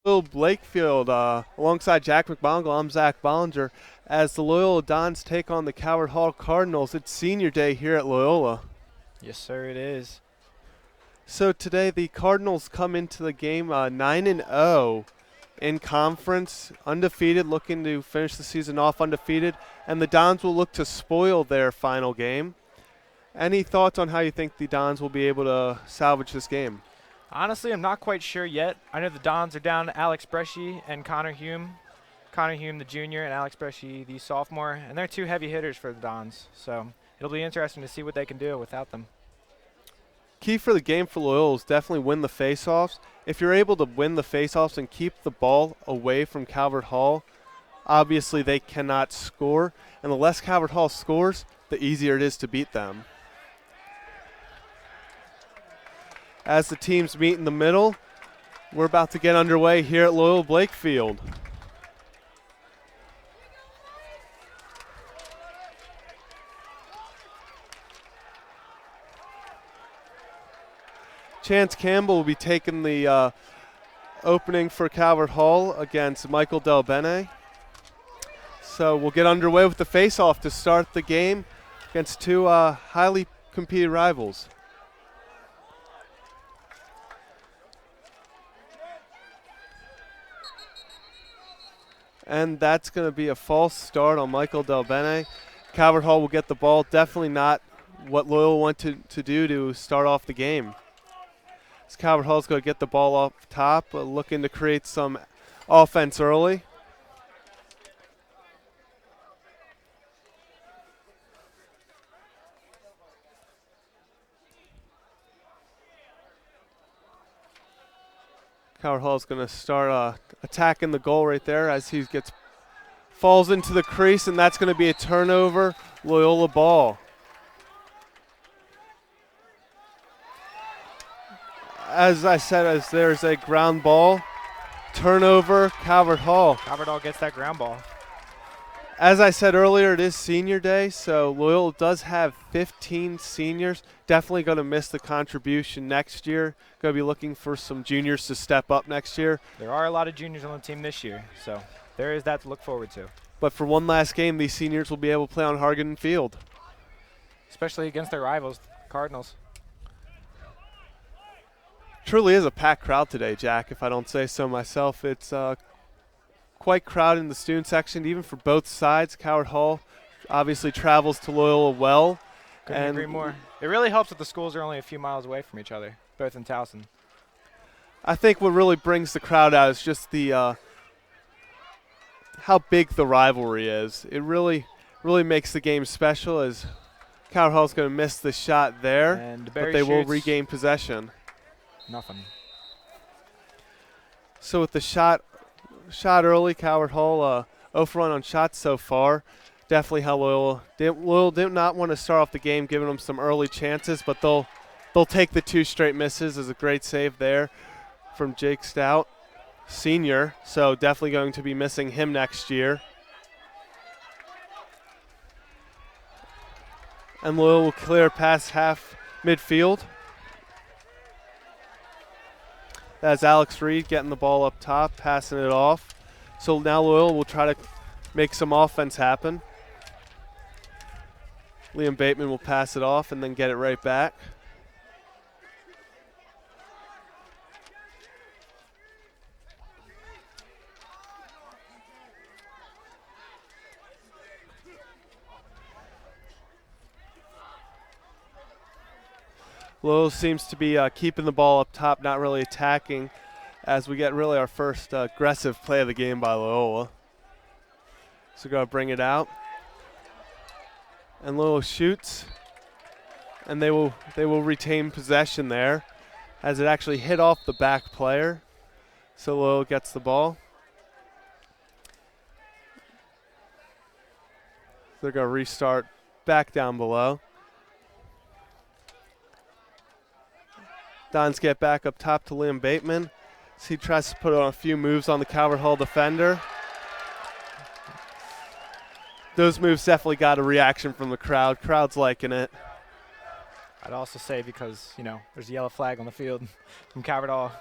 Loyola Blakefield alongside Jack McBongle. I'm Zach Bollinger. As the Loyola Dons take on the Calvert Hall Cardinals, it's senior day here at Loyola. Yes, sir, it is. So today the Cardinals come into the game 9-0 in conference, undefeated, looking to finish the season off undefeated, and the Dons will look to spoil their final game. Any thoughts on how you think the Dons will be able to salvage this game? Honestly, I'm not quite sure yet. I know the Dons are down to Alex Bresci and Connor Hume. Connor Hume, the junior, and Alex Bresci, the sophomore, and they're two heavy hitters for the Dons. So it'll be interesting to see what they can do without them. Key for the game for Loyola is definitely win the faceoffs. If you're able to win the faceoffs and keep the ball away from Calvert Hall, obviously they cannot score. And the less Calvert Hall scores, the easier it is to beat them. As the teams meet in the middle, we're about to get underway here at Loyola Blakefield. Chance Campbell will be taking the opening for Calvert Hall against Michael Del Bene. So we'll get underway with the face-off to start the game against two highly competed rivals. And that's going to be a false start on Michael Del Bene. Calvert Hall will get the ball. Definitely not what Loyola wanted to do to start off the game. As Calvert Hall's going to get the ball off top, looking to create some offense early. Calvert Hall's going to start attacking the goal right there as he falls into the crease, and that's going to be a turnover, Loyola ball. As I said, as there's a ground ball, turnover, Calvert Hall. Calvert Hall gets that ground ball. As I said earlier, it is senior day, so Loyola does have 15 seniors. Definitely going to miss the contribution next year. Going to be looking for some juniors to step up next year. There are a lot of juniors on the team this year, so there is that to look forward to. But for one last game, these seniors will be able to play on Hargan Field. Especially against their rivals, Cardinals. Truly is a packed crowd today, Jack, if I don't say so myself. It's quite crowded in the student section, even for both sides. Calvert Hall obviously travels to Loyola well. Couldn't agree more. It really helps that the schools are only a few miles away from each other, both in Towson. I think what really brings the crowd out is just the how big the rivalry is. It really makes the game special, as Calvert Hall's going to miss the shot there, And but they will regain possession. Nothing. So with the shot early, Calvert Hall 0 for 1 on shots so far. Definitely how Loyola did not want to start off the game, giving them some early chances, but they'll take the two straight misses. Is a great save there from Jake Stout, senior. So definitely going to be missing him next year. And Loyola will clear past half midfield. That's Alex Reed getting the ball up top, passing it off. So now Loyola will try to make some offense happen. Liam Bateman will pass it off and then get it right back. Loyola seems to be keeping the ball up top, not really attacking, as we get really our first aggressive play of the game by Loyola. So going to bring it out. And Loyola shoots, and they will retain possession there, as it actually hit off the back player. So Loyola gets the ball. They're going to restart back down below. Dons get back up top to Liam Bateman. So he tries to put on a few moves on the Calvert Hall defender. Those moves definitely got a reaction from the crowd. Crowd's liking it. I'd also say because, there's a yellow flag on the field from Calvert Hall.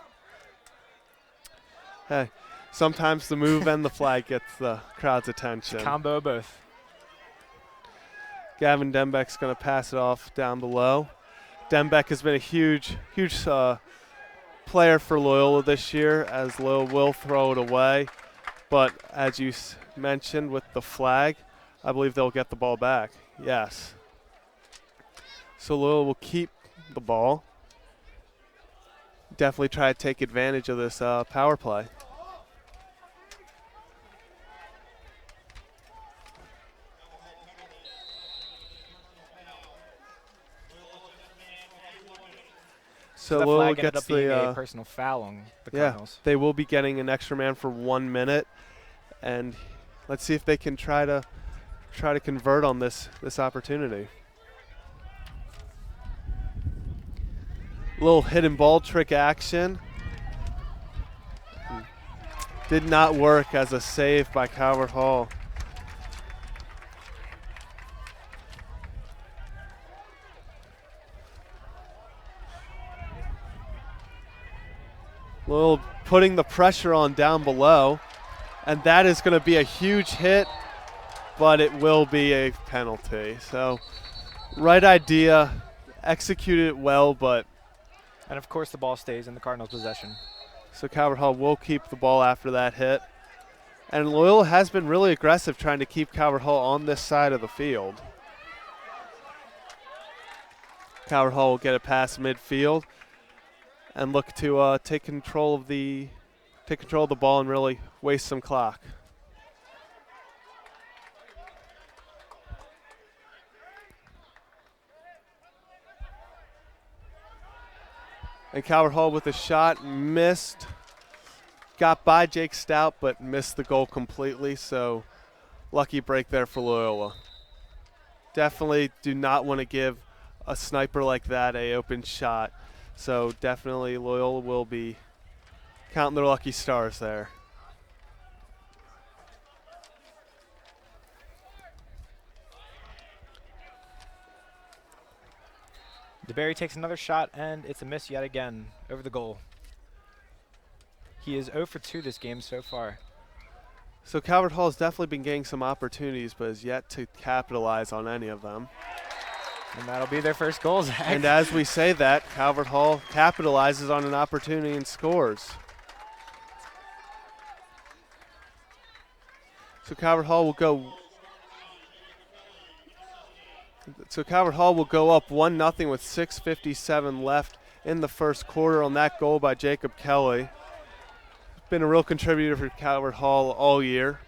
Hey, sometimes the move and the flag gets the crowd's attention. It's a combo of both. Gavin Dembeck's going to pass it off down below. Dembeck has been a huge player for Loyola this year, as Loyola will throw it away. But as you mentioned with the flag, I believe they'll get the ball back. Yes. So Loyola will keep the ball. Definitely try to take advantage of this power play. So that Loyola flag ended gets up being the a personal foul on the Cardinals. They will be getting an extra man for 1 minute, and let's see if they can try to convert on this opportunity. Little hidden ball trick action. Did not work as a save by Calvert Hall. Loyola putting the pressure on down below, and that is going to be a huge hit, but it will be a penalty. So right idea, executed it well, but. And of course the ball stays in the Cardinals' possession. So Calvert Hall will keep the ball after that hit. And Loyola has been really aggressive trying to keep Calvert Hall on this side of the field. Calvert Hall will get it past midfield and look to take control of the ball and really waste some clock. And Calvert Hall with a shot, missed. Got by Jake Stout, but missed the goal completely, so lucky break there for Loyola. Definitely do not want to give a sniper like that a open shot, so definitely Loyola will be counting their lucky stars there. DeBerry takes another shot, and it's a miss yet again over the goal. He is 0 for 2 this game so far. So Calvert Hall has definitely been getting some opportunities, but has yet to capitalize on any of them. And that'll be their first goal, Zach. And as we say that, Calvert Hall capitalizes on an opportunity and scores. So Calvert Hall will go up 1-0 with 6:57 left in the first quarter on that goal by Jacob Kelly. Been a real contributor for Calvert Hall all year.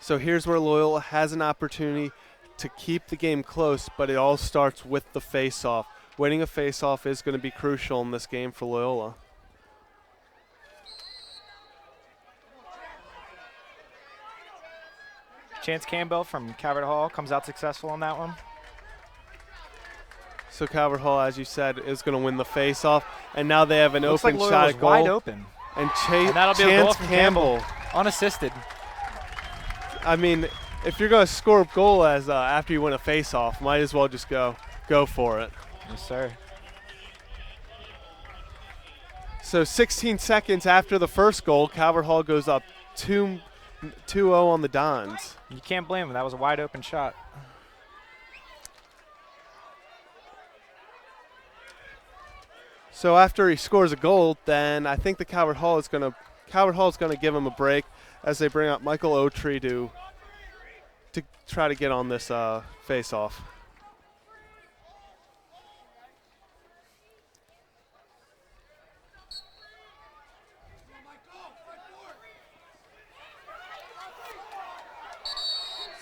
So here's where Loyola has an opportunity to keep the game close, but it all starts with the face-off. Winning a face-off is going to be crucial in this game for Loyola. Chance Campbell from Calvert Hall comes out successful on that one. So Calvert Hall, as you said, is going to win the face-off, and now they have an Looks open like shot at goal. wide open. And that'll be a goal Chance from Campbell. Unassisted. I mean, if you're going to score a goal as after you win a face-off, might as well just go for it. Yes, sir. So 16 seconds after the first goal, Calvert Hall goes up 2-0 on the Dons. You can't blame him. That was a wide open shot. So after he scores a goal, then I think the Calvert Hall is going to give him a break as they bring up Michael Otree to try to get on this face-off.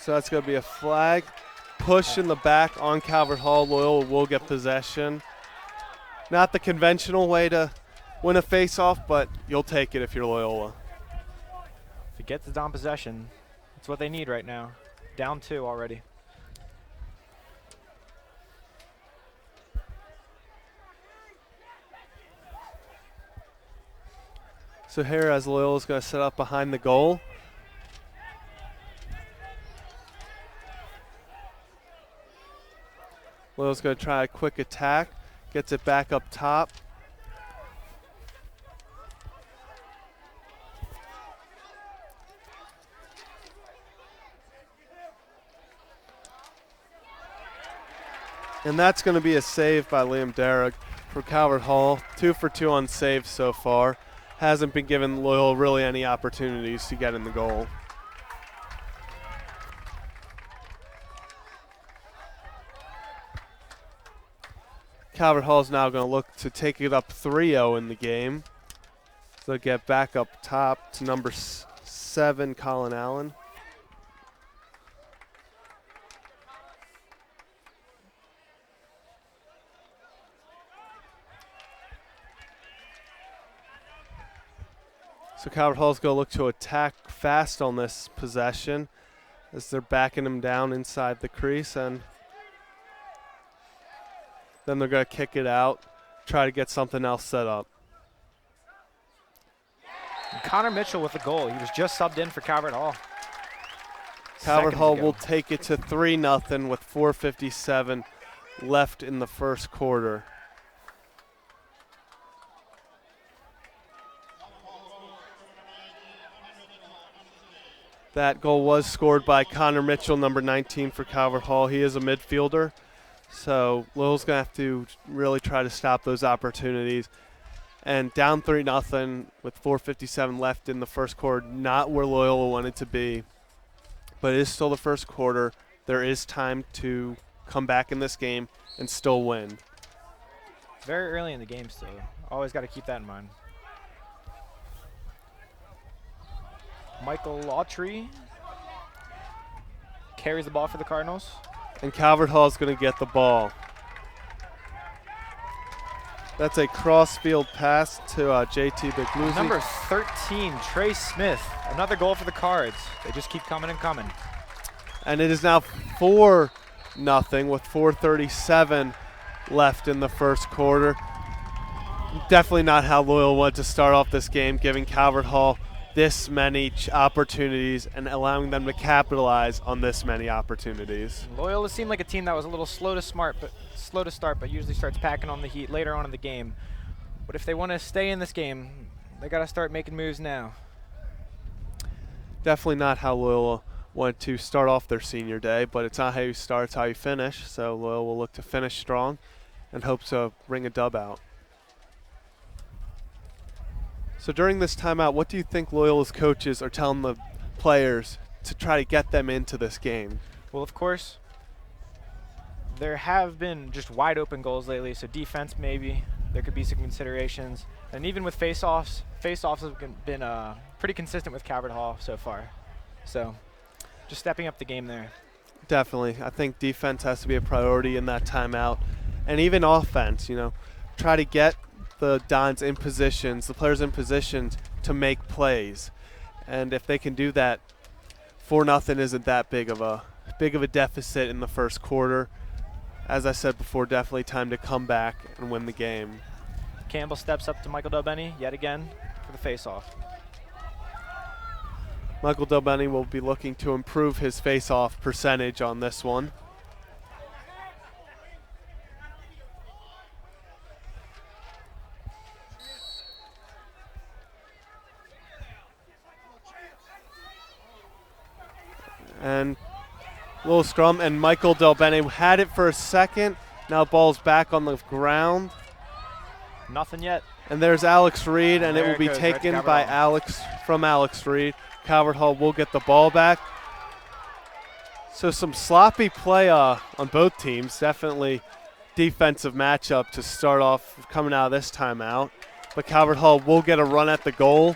So that's going to be a flag. Push in the back on Calvert Hall. Loyola will get possession. Not the conventional way to win a face-off, but you'll take it if you're Loyola. If he gets the Don possession, that's what they need right now. Down 2 already. So here as Loyola's going to set up behind the goal. Loyola's going to try a quick attack. Gets it back up top. And that's going to be a save by Liam Derrick for Calvert Hall. 2 for 2 on saves so far. Hasn't been given Loyola really any opportunities to get in the goal. Calvert Hall is now going to look to take it up 3-0 in the game. They'll get back up top to number 7, Colin Allen. So Calvert Hall's going to look to attack fast on this possession as they're backing him down inside the crease, and then they're going to kick it out, try to get something else set up. And Connor Mitchell with the goal. He was just subbed in for Calvert Hall. Calvert Seconds Hall ago. will take it to 3-0 with 4:57 left in the first quarter. That goal was scored by Connor Mitchell, number 19 for Calvert Hall. He is a midfielder, so Loyola's going to have to really try to stop those opportunities. And down 3-0 with 4:57 left in the first quarter, not where Loyola wanted to be, but it is still the first quarter. There is time to come back in this game and still win. Very early in the game still. Always got to keep that in mind. Michael Autry carries the ball for the Cardinals. And Calvert Hall is going to get the ball. That's a cross-field pass to JT Begluzzi. Number 13, Trey Smith. Another goal for the Cards. They just keep coming and coming. And it is now 4-0 with 4:37 left in the first quarter. Definitely not how Loyola wanted to start off this game, giving Calvert Hall this many opportunities and allowing them to capitalize on this many opportunities. Loyola seemed like a team that was a little slow to start, but usually starts packing on the heat later on in the game. But if they want to stay in this game, they got to start making moves now. Definitely not how Loyola wanted to start off their senior day, but it's not how you start, it's how you finish. So Loyola will look to finish strong and hope to bring a dub out. So during this timeout, what do you think Loyola's coaches are telling the players to try to get them into this game? Well, of course, there have been just wide open goals lately, so defense maybe. There could be some considerations. And even with face-offs have been pretty consistent with Calvert Hall so far. So just stepping up the game there. Definitely. I think defense has to be a priority in that timeout. And even offense, try to get the Dons in positions, the players in positions to make plays. And if they can do that, 4-0 isn't that big of a deficit in the first quarter. As I said before, definitely time to come back and win the game. Campbell steps up to Michael Delbenny yet again for the face-off. Michael Delbenny will be looking to improve his face-off percentage on this one. And little scrum, and Michael Delbenny had it for a second. Now ball's back on the ground. Nothing yet. And there's Alex Reed, and it there will be goes, right to taken Calvert by Hall. Alex Reed. Calvert Hall will get the ball back. So some sloppy play on both teams. Definitely defensive matchup to start off coming out of this timeout. But Calvert Hall will get a run at the goal,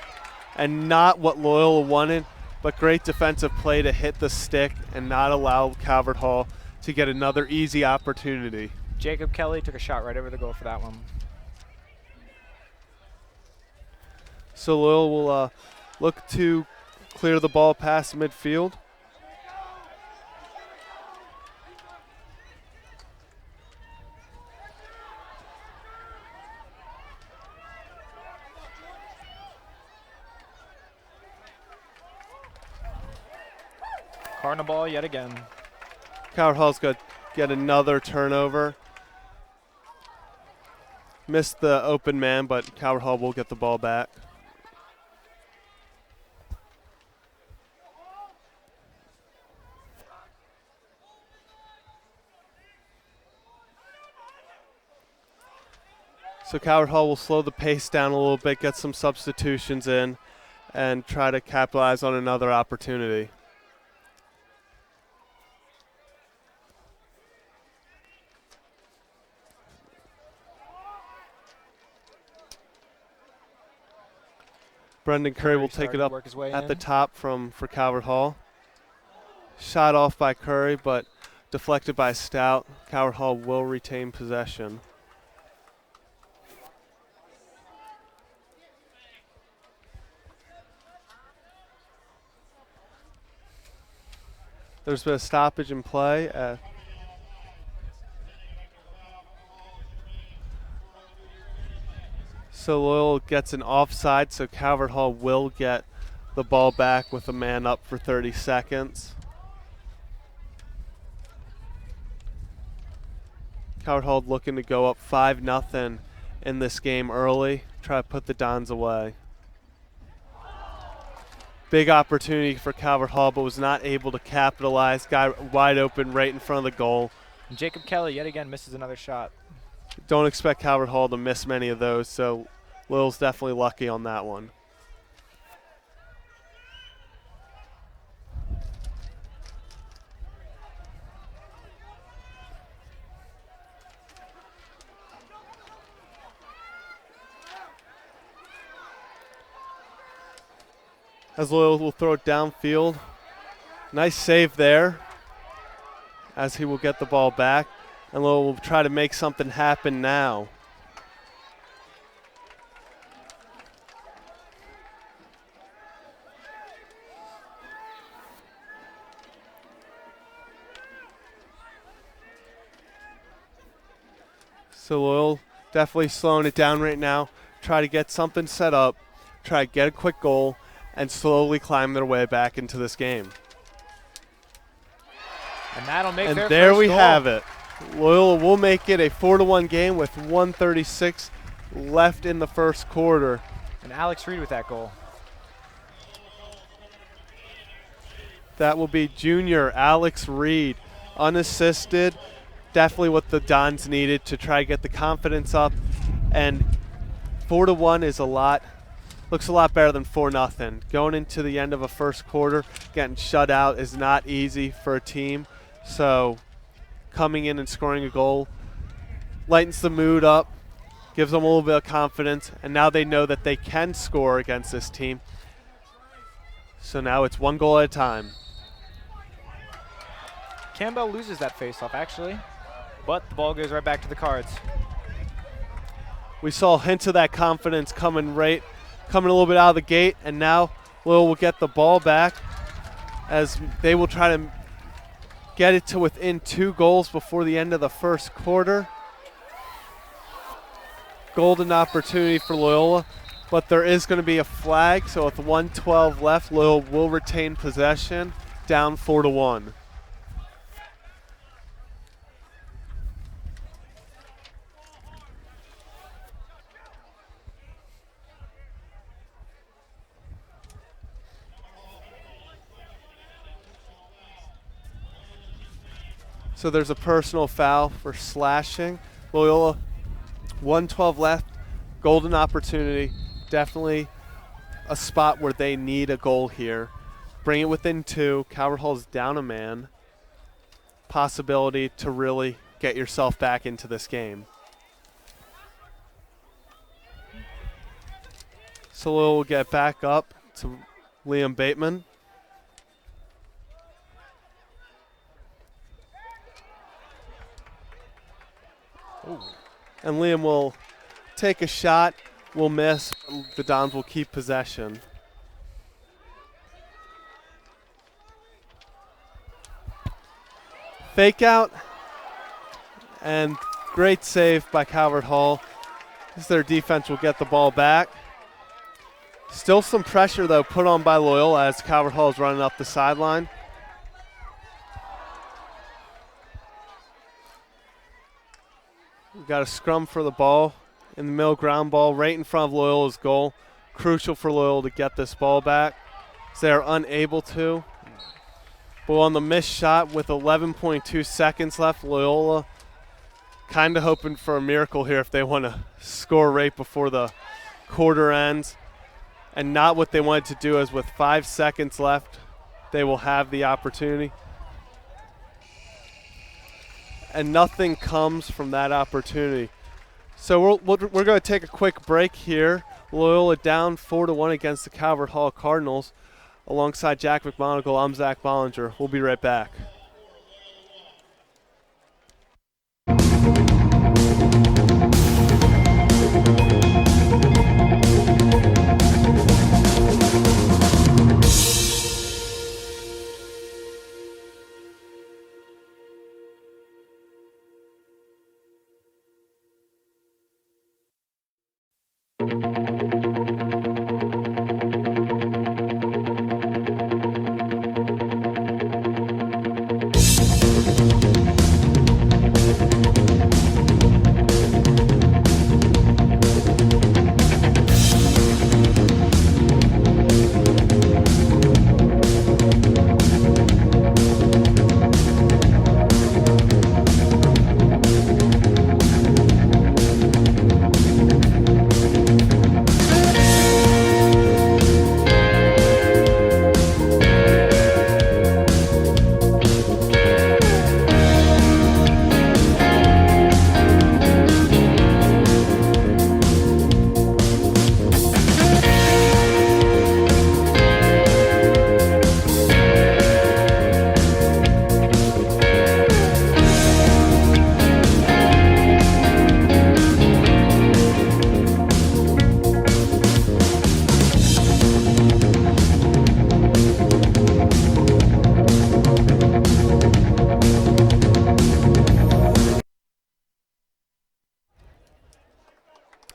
and not what Loyola wanted, but great defensive play to hit the stick and not allow Calvert Hall to get another easy opportunity. Jacob Kelly took a shot right over the goal for that one. So Loyola will look to clear the ball past midfield. Cardinal ball yet again. Calvert Hall's going to get another turnover. Missed the open man, but Calvert Hall will get the ball back. So Calvert Hall will slow the pace down a little bit, get some substitutions in, and try to capitalize on another opportunity. Brendan Curry will take it up at the top for Calvert Hall. Shot off by Curry, but deflected by Stout. Calvert Hall will retain possession. There's been a stoppage in play. So Loyola gets an offside, so Calvert Hall will get the ball back with a man up for 30 seconds. Calvert Hall looking to go up 5-0 in this game early, try to put the Dons away. Big opportunity for Calvert Hall, but was not able to capitalize. Guy wide open right in front of the goal. And Jacob Kelly yet again misses another shot. Don't expect Calvert Hall to miss many of those, so Loyola's definitely lucky on that one. As Loyola will throw it downfield. Nice save there as he will get the ball back. And Loyola will try to make something happen now. So Loyola definitely slowing it down right now. Try to get something set up. Try to get a quick goal and slowly climb their way back into this game. And that'll make and their there first we goal. have it. Loyola will make it a 4-1 game with 1:36 left in the first quarter. And Alex Reed with that goal. That will be junior Alex Reed, unassisted. Definitely what the Dons needed to try to get the confidence up. And 4-1 is looks a lot better than 4-0. Going into the end of a first quarter, getting shut out is not easy for a team. So coming in and scoring a goal lightens the mood up, gives them a little bit of confidence, and now they know that they can score against this team. So now it's one goal at a time. Campbell loses that faceoff actually, but the ball goes right back to the Cards. We saw hints of that confidence coming a little bit out of the gate, and now Loyola will get the ball back as they will try to get it to within 2 goals before the end of the first quarter. Golden opportunity for Loyola, but there is going to be a flag, so with 1:12 left, Loyola will retain possession, down 4-1. So there's a personal foul for slashing. Loyola, 1:12 left, golden opportunity. Definitely a spot where they need a goal here. Bring it within 2. Calvert Hall's down a man. Possibility to really get yourself back into this game. So Loyola will get back up to Liam Bateman. Ooh. And Liam will take a shot, will miss. The Dons will keep possession. Fake out, and great save by Calvert Hall. As their defense will get the ball back. Still some pressure, though, put on by Loyola as Calvert Hall is running up the sideline. We've got a scrum for the ball in the middle, ground ball right in front of Loyola's goal. Crucial for Loyola to get this ball back. They are unable to. But on the missed shot with 11.2 seconds left, Loyola kind of hoping for a miracle here if they want to score right before the quarter ends. And not what they wanted to do, as with 5 seconds left, they will have the opportunity. And nothing comes from that opportunity. So we're going to take a quick break here. Loyola down 4-1 against the Calvert Hall Cardinals. Alongside Jack McMonagle, I'm Zach Bollinger. We'll be right back.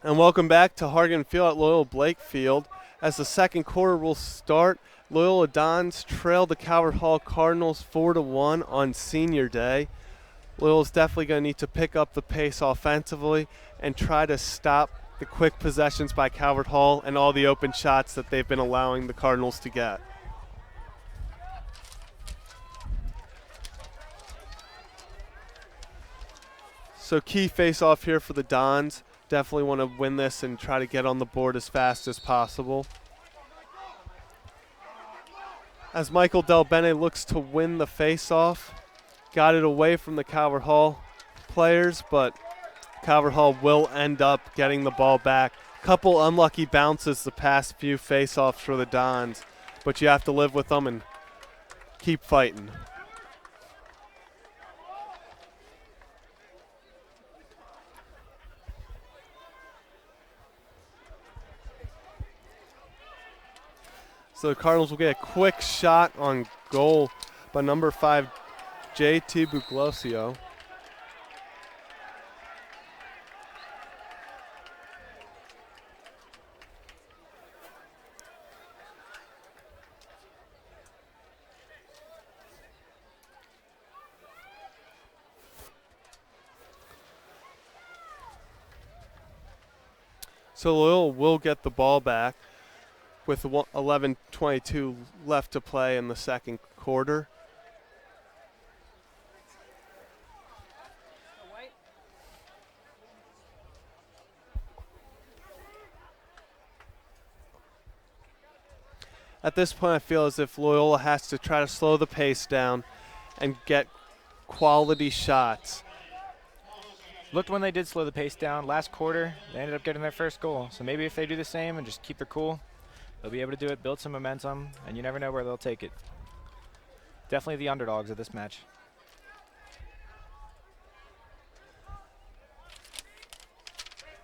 And welcome back to Hargan Field at Loyola Blakefield. As the second quarter will start, Loyola Dons trailed the Calvert Hall Cardinals 4-1 on Senior Day. Loyola's definitely going to need to pick up the pace offensively and try to stop the quick possessions by Calvert Hall and all the open shots that they've been allowing the Cardinals to get. So key face-off here for the Dons. Definitely want to win this and try to get on the board as fast as possible. As Michael Del Bene looks to win the face-off, got it away from the Calvert Hall players, but Calvert Hall will end up getting the ball back. Couple unlucky bounces the past few face-offs for the Dons, but you have to live with them and keep fighting. So the Cardinals will get a quick shot on goal by number 5, J.T. Buglosio. So Loyola will get the ball back with 11:22 left to play in the second quarter. At this point, I feel as if Loyola has to try to slow the pace down and get quality shots. Looked when they did slow the pace down. Last quarter, they ended up getting their first goal. So maybe if they do the same and just keep their cool, they'll be able to do it, build some momentum, and you never know where they'll take it. Definitely the underdogs of this match.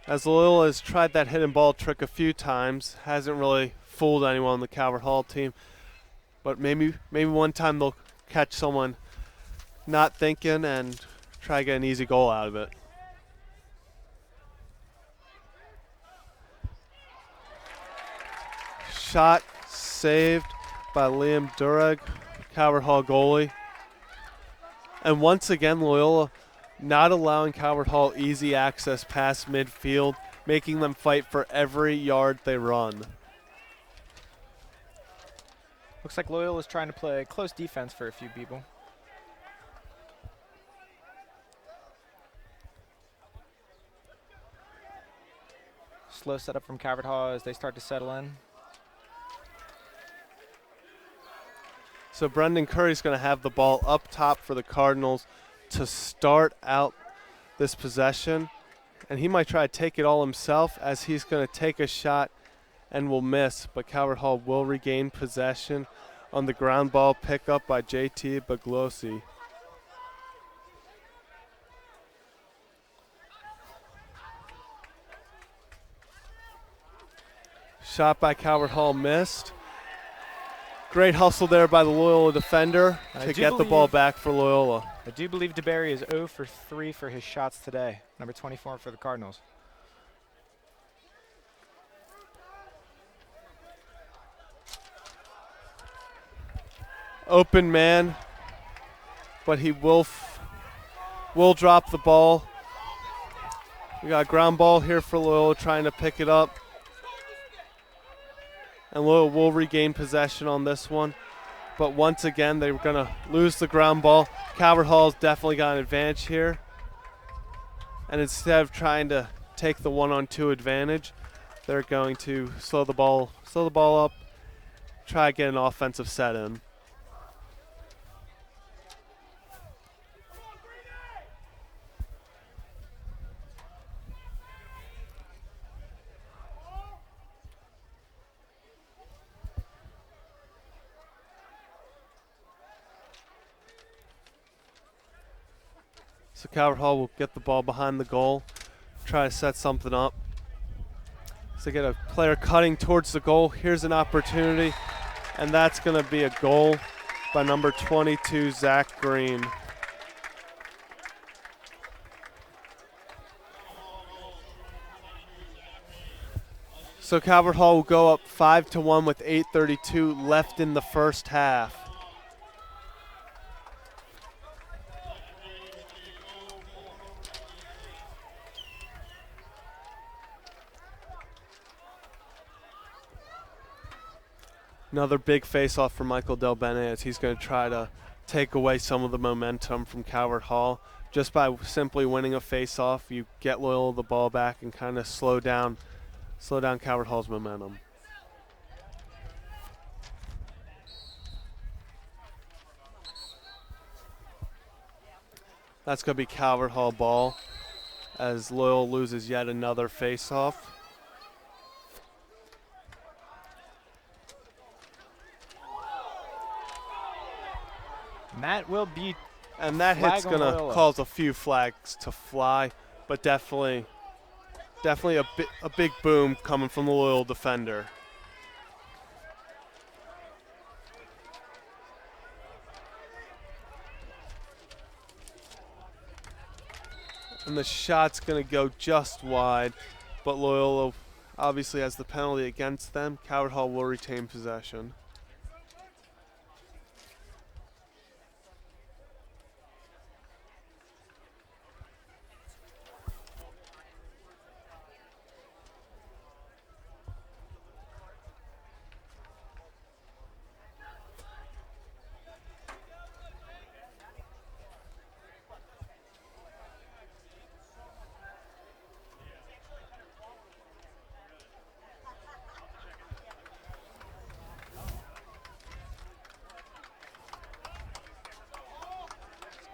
As Loyola has tried that hidden ball trick a few times, hasn't really fooled anyone on the Calvert Hall team. But maybe one time they'll catch someone not thinking and try to get an easy goal out of it. Shot saved by Liam Durag, Calvert Hall goalie. And once again, Loyola not allowing Calvert Hall easy access past midfield, making them fight for every yard they run. Looks like Loyola is trying to play close defense for a few people. slow setup from Calvert Hall as they start to settle in. So Brendan Curry's going to have the ball up top for the Cardinals to start out this possession. And he might try to take it all himself as he's going to take a shot and will miss. But Calvert Hall will regain possession on the ground ball pickup by JT Baglosi. Shot by Calvert Hall missed. Great hustle there by the Loyola defender to get the ball back for Loyola. I do believe DeBerry is 0 for 3 for his shots today. Number 24 for the Cardinals. Open man, but he will drop the ball. We got a ground ball here for Loyola trying to pick it up. And Loyola will regain possession on this one. But once again, they're going to lose the ground ball. Calvert Hall's definitely got an advantage here. And instead of trying to take the 1-on-2 advantage, they're going to slow the ball up, try to get an offensive set in. So Calvert Hall will get the ball behind the goal, try to set something up. So get a player cutting towards the goal. Here's an opportunity, and that's going to be a goal by number 22, Zach Green. So Calvert Hall will go up 5-1 with 8:32 left in the first half. Another big face-off for Michael Del Bene as he's going to try to take away some of the momentum from Calvert Hall. Just by simply winning a face-off, you get Loyola the ball back and kind of slow down Calvert Hall's momentum. That's going to be Calvert Hall ball as Loyola loses yet another face-off. That will be, and that hit's going to cause a few flags to fly, but definitely a big boom coming from the Loyola defender. And the shot's going to go just wide, but Loyola obviously has the penalty against them. Calvert Hall will retain possession.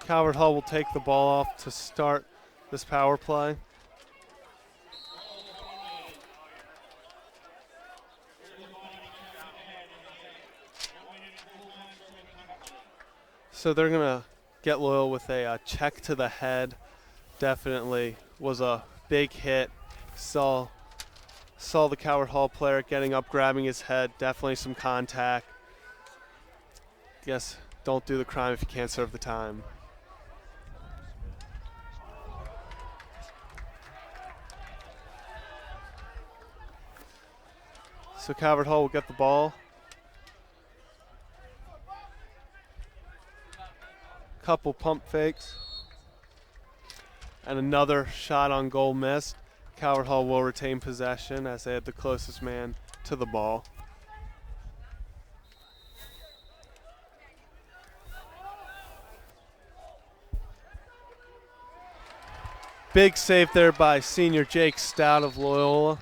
Calvert Hall will take the ball off to start this power play. So they're going to get Loyola with a check to the head. Definitely was a big hit. Saw the Calvert Hall player getting up, grabbing his head. Definitely some contact. Guess don't do the crime if you can't serve the time. So Calvert Hall will get the ball. Couple pump fakes. And another shot on goal missed. Calvert Hall will retain possession as they had the closest man to the ball. Big save there by senior Jake Stout of Loyola.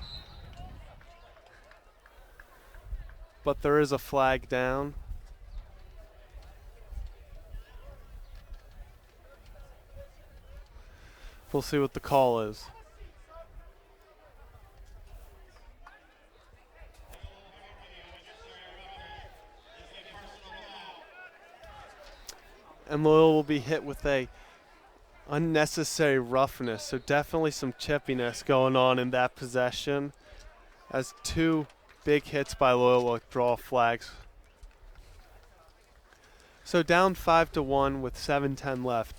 but there is a flag down. We'll see what the call is. And Loyola will be hit with a unnecessary roughness, so definitely some chippiness going on in that possession, as 2 big hits by Loyola draw flags. So down 5-1 with 7:10 left.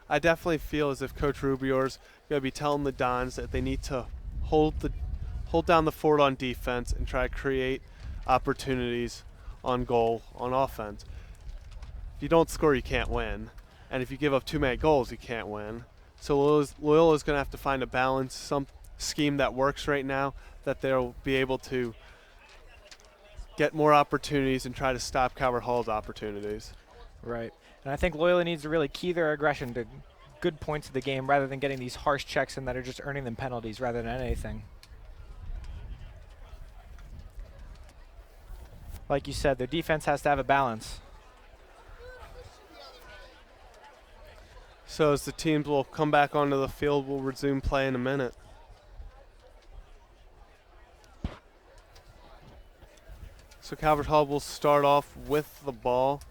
I definitely feel as if Coach Rubior's going to be telling the Dons that they need to hold down the fort on defense and try to create opportunities on goal on offense. If you don't score, you can't win. And if you give up too many goals, you can't win. So Loyola's going to have to find a balance, some scheme that works right now, that they'll be able to get more opportunities and try to stop Calvert Hall's opportunities. Right. And I think Loyola needs to really key their aggression to good points of the game rather than getting these harsh checks in that are just earning them penalties rather than anything. Like you said, their defense has to have a balance. So as the teams will come back onto the field, we'll resume play in a minute. So Calvert Hall will start off with the ball.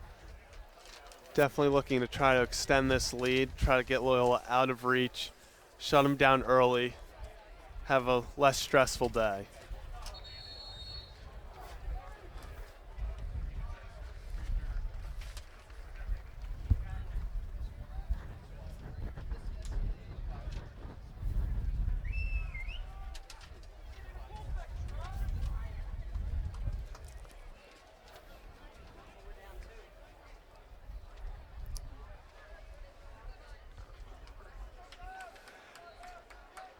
Definitely looking to try to extend this lead, try to get Loyola out of reach, shut them down early, have a less stressful day.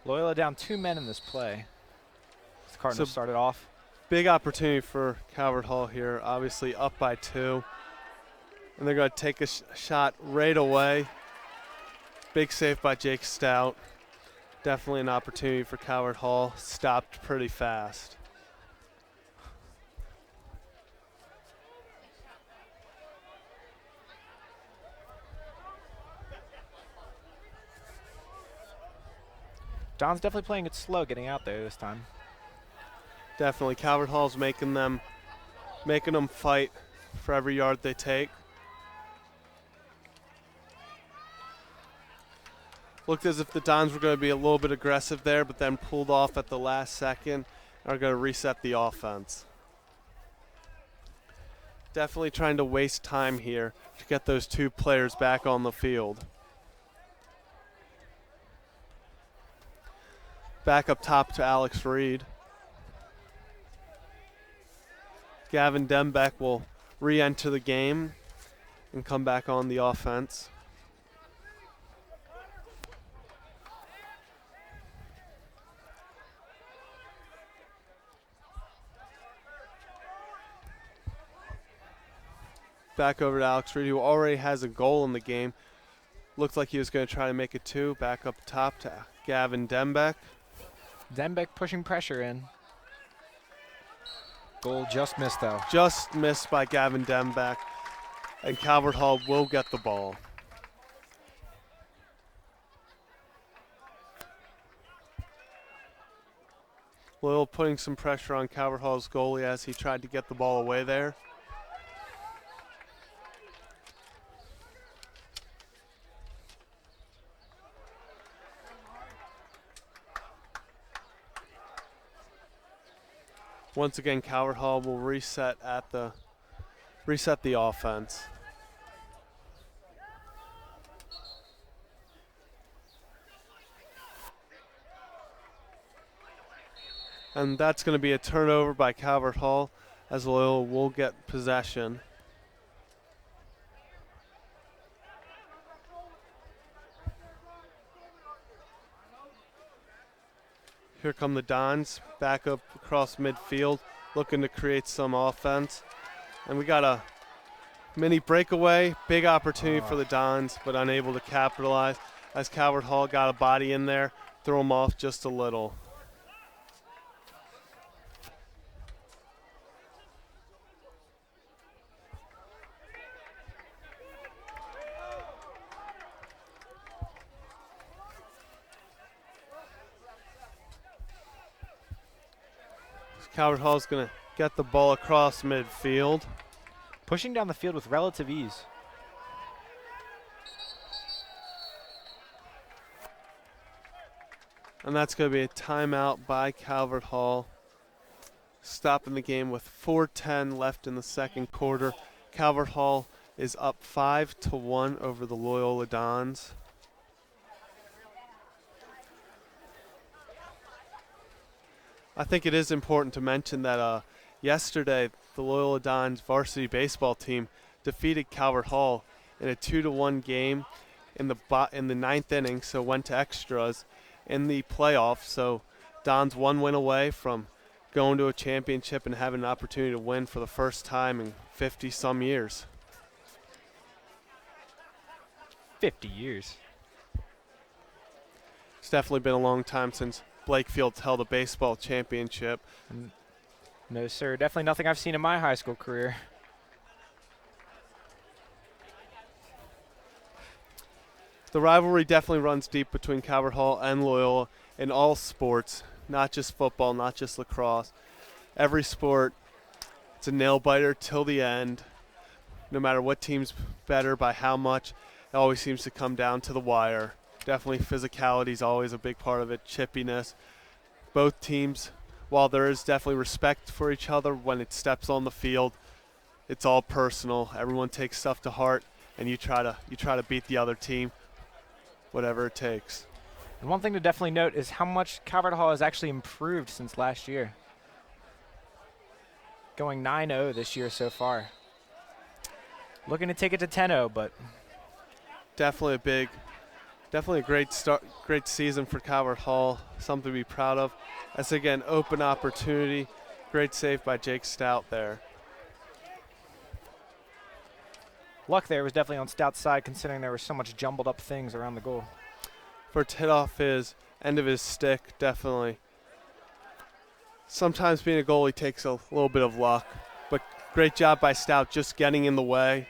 Loyola down 2 men in this play. The Cardinals started off. Big opportunity for Calvert Hall here, obviously up by 2. And they're going to take a shot right away. Big save by Jake Stout. Definitely an opportunity for Calvert Hall. Stopped pretty fast. Don's definitely playing it slow getting out there this time. Definitely. Calvert Hall's making them fight for every yard they take. Looked as if the Dons were going to be a little bit aggressive there, but then pulled off at the last second and are going to reset the offense. Definitely trying to waste time here to get those 2 players back on the field. Back up top to Alex Reed. Gavin Dembeck will re-enter the game and come back on the offense. Back over to Alex Reed, who already has a goal in the game. Looked like he was going to try to make it 2. Back up top to Gavin Dembeck. Dembeck pushing pressure in. Goal just missed, though. Just missed by Gavin Dembeck. And Calvert Hall will get the ball. Loyola putting some pressure on Calvert Hall's goalie as he tried to get the ball away there. Once again, Calvert Hall will reset the offense. And that's going to be a turnover by Calvert Hall as Loyola will get possession. Here come the Dons back up across midfield, looking to create some offense. And we got a mini breakaway, big opportunity for the Dons, but unable to capitalize as Calvert Hall got a body in there, threw him off just a little. Calvert Hall's going to get the ball across midfield. Pushing down the field with relative ease. And that's going to be a timeout by Calvert Hall. Stopping the game with 4:10 left in the second quarter. Calvert Hall is up 5-1 over the Loyola Dons. I think it is important to mention that yesterday the Loyola Dons varsity baseball team defeated Calvert Hall in a 2-1 game in the ninth inning, so went to extras in the playoffs. So Dons one win away from going to a championship and having an opportunity to win for the first time in 50-some years. 50 years. It's definitely been a long time since Blakefield's held a baseball championship. No, sir. Definitely nothing I've seen in my high school career. The rivalry definitely runs deep between Calvert Hall and Loyola in all sports, not just football, not just lacrosse. Every sport, it's a nail-biter till the end. No matter what team's better by how much, it always seems to come down to the wire. Definitely physicality is always a big part of it, chippiness. Both teams, while there is definitely respect for each other when it steps on the field, it's all personal. Everyone takes stuff to heart, and you try to beat the other team, whatever it takes. And one thing to definitely note is how much Calvert Hall has actually improved since last year. Going 9-0 this year so far. Looking to take it to 10-0, but Definitely a great start, great season for Calvert Hall. Something to be proud of. That's again open opportunity. Great save by Jake Stout there. luck there was definitely on Stout's side, considering there were so much jumbled up things around the goal. For it to hit off his end of his stick, definitely. Sometimes being a goalie takes a little bit of luck, but great job by Stout just getting in the way.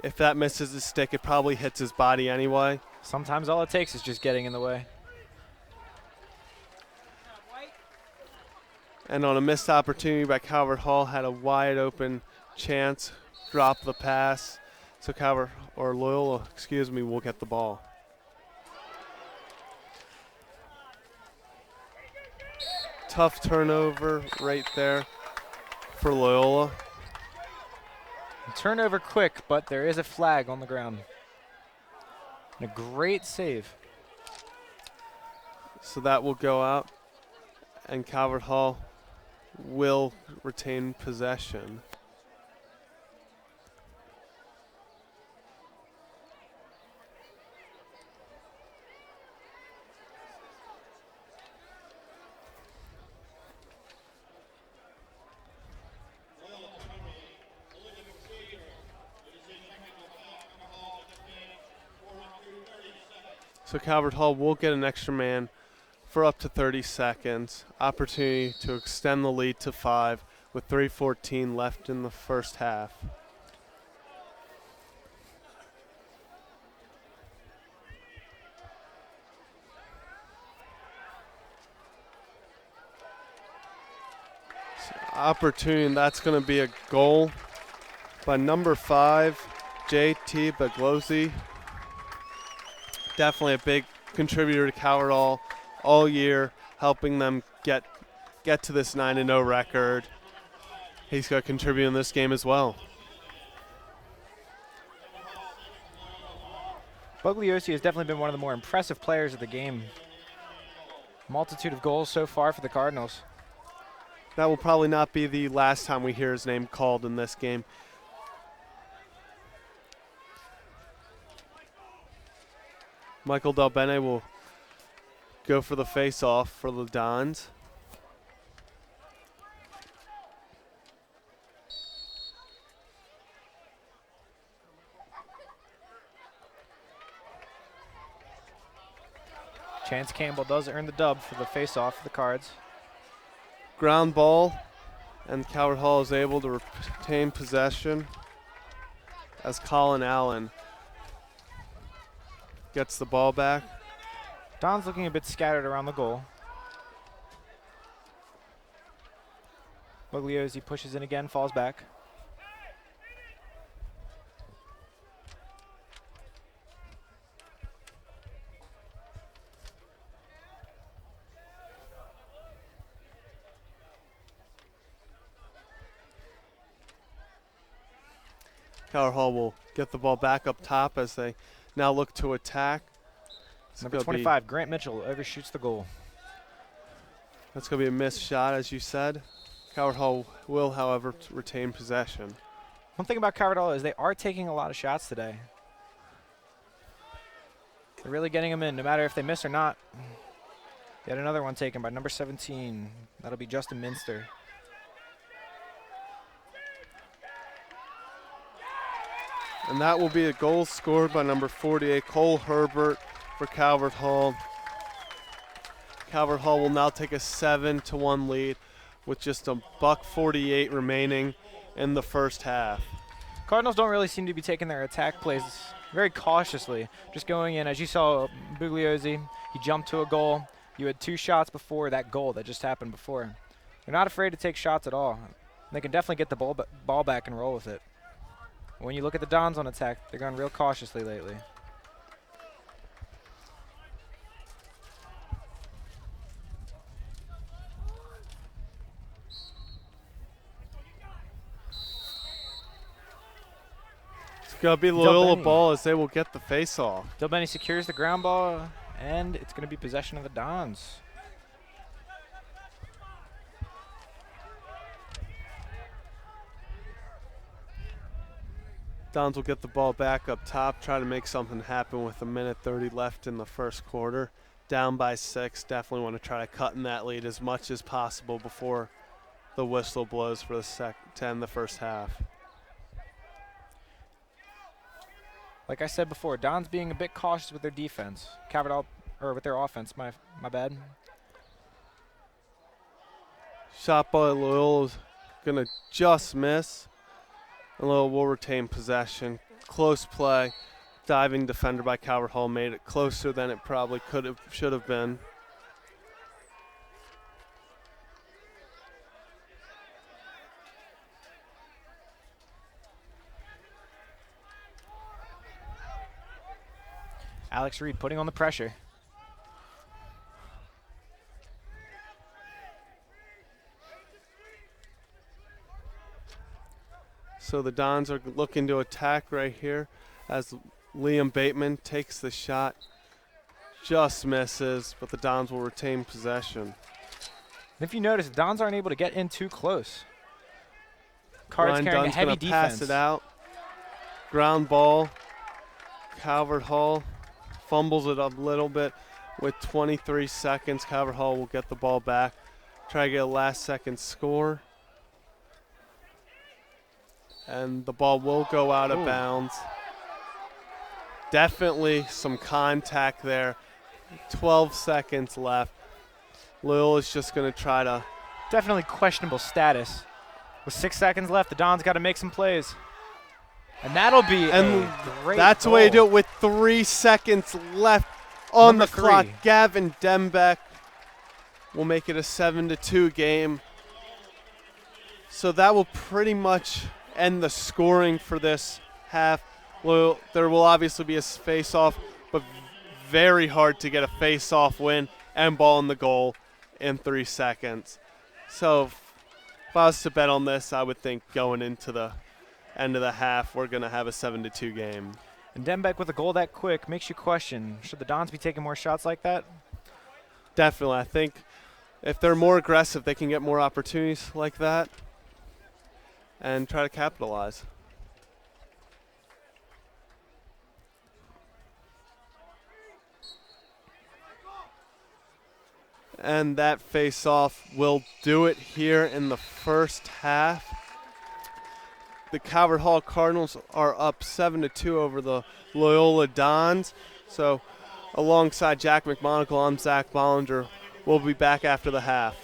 If that misses his stick, it probably hits his body anyway. Sometimes all it takes is just getting in the way. And on a missed opportunity by Calvert Hall, had a wide open chance, drop the pass. So Loyola, will get the ball. Tough turnover right there for Loyola. Turnover quick, but there is a flag on the ground. And a great save. So that will go out, and Calvert Hall will retain possession. So Calvert Hall will get an extra man for up to 30 seconds. Opportunity to extend the lead to 5 with 3:14 left in the first half. So opportunity, and that's going to be a goal by number 5, J.T. Baglozzi. Definitely a big contributor to Calvert Hall all year, helping them get to this 9-0 record. He's going to contribute in this game as well. Bugliosi has definitely been one of the more impressive players of the game. Multitude of goals so far for the Cardinals. That will probably not be the last time we hear his name called in this game. Michael Del Bene will go for the face-off for the Dons. Chance Campbell does earn the dub for the face-off for the Cards. Ground ball, and Calvert Hall is able to retain possession as Colin Allen gets the ball back. Don's looking a bit scattered around the goal. Bugliosi pushes in again, falls back. Calvert Hall will get the ball back up top as they now look to attack. Number 25, Grant Mitchell, overshoots the goal. That's going to be a missed shot, as you said. Calvert Hall will, however, retain possession. One thing about Calvert Hall is they are taking a lot of shots today. They're really getting them in, no matter if they miss or not. Yet another one taken by number 17. That'll be Justin Minster. And that will be a goal scored by number 48, Cole Herbert, for Calvert Hall. Calvert Hall will now take a 7-1 lead with just a $1:48 remaining in the first half. Cardinals don't really seem to be taking their attack plays very cautiously. Just going in, as you saw Bugliosi, he jumped to a goal. You had 2 shots before that goal that just happened before. They're not afraid to take shots at all. They can definitely get the ball back and roll with it. When you look at the Dons on attack, they're going real cautiously lately. It's going to be Loyola ball as they will get the face-off. Delbenny secures the ground ball, and it's going to be possession of the Dons. Dons will get the ball back up top, try to make something happen with 1:30 left in the first quarter. Down by 6, definitely want to try to cut in that lead as much as possible before the whistle blows for to end the first half. Like I said before, Dons being a bit cautious with their defense. With their offense, my bad. Shot by Loyola's going to just miss. And Loyola will retain possession. Close play. Diving defender by Calvert Hall made it closer than it probably should have been. Alex Reed putting on the pressure. So the Dons are looking to attack right here as Liam Bateman takes the shot. Just misses, but the Dons will retain possession. If you notice, the Dons aren't able to get in too close. Cards carrying a heavy defense. Pass it out. Ground ball. Calvert Hall fumbles it up a little bit with 23 seconds. Calvert Hall will get the ball back. Try to get a last-second score. And the ball will go out of bounds. Definitely some contact there. 12 seconds left. Loyola's just going to try to. Definitely questionable status. With 6 seconds left, the Dons got to make some plays. And that'll be a great That's goal. the way to do it with 3 seconds left on the clock. Gavin Dembeck will make it a 7-2 game. So that will pretty much end the scoring for this half. There will obviously be a face-off, but very hard to get a face-off win and ball in the goal in 3 seconds. So if I was to bet on this, I would think going into the end of the half, we're going to have a 7-2 game. And Dembeck with a goal that quick makes you question, should the Dons be taking more shots like that? Definitely. I think if they're more aggressive, they can get more opportunities like that and try to capitalize. And that face-off will do it here in the first half. The Calvert Hall Cardinals are up 7-2 over the Loyola Dons. So alongside Jack McMonagle, I'm Zach Bollinger. We'll be back after the half.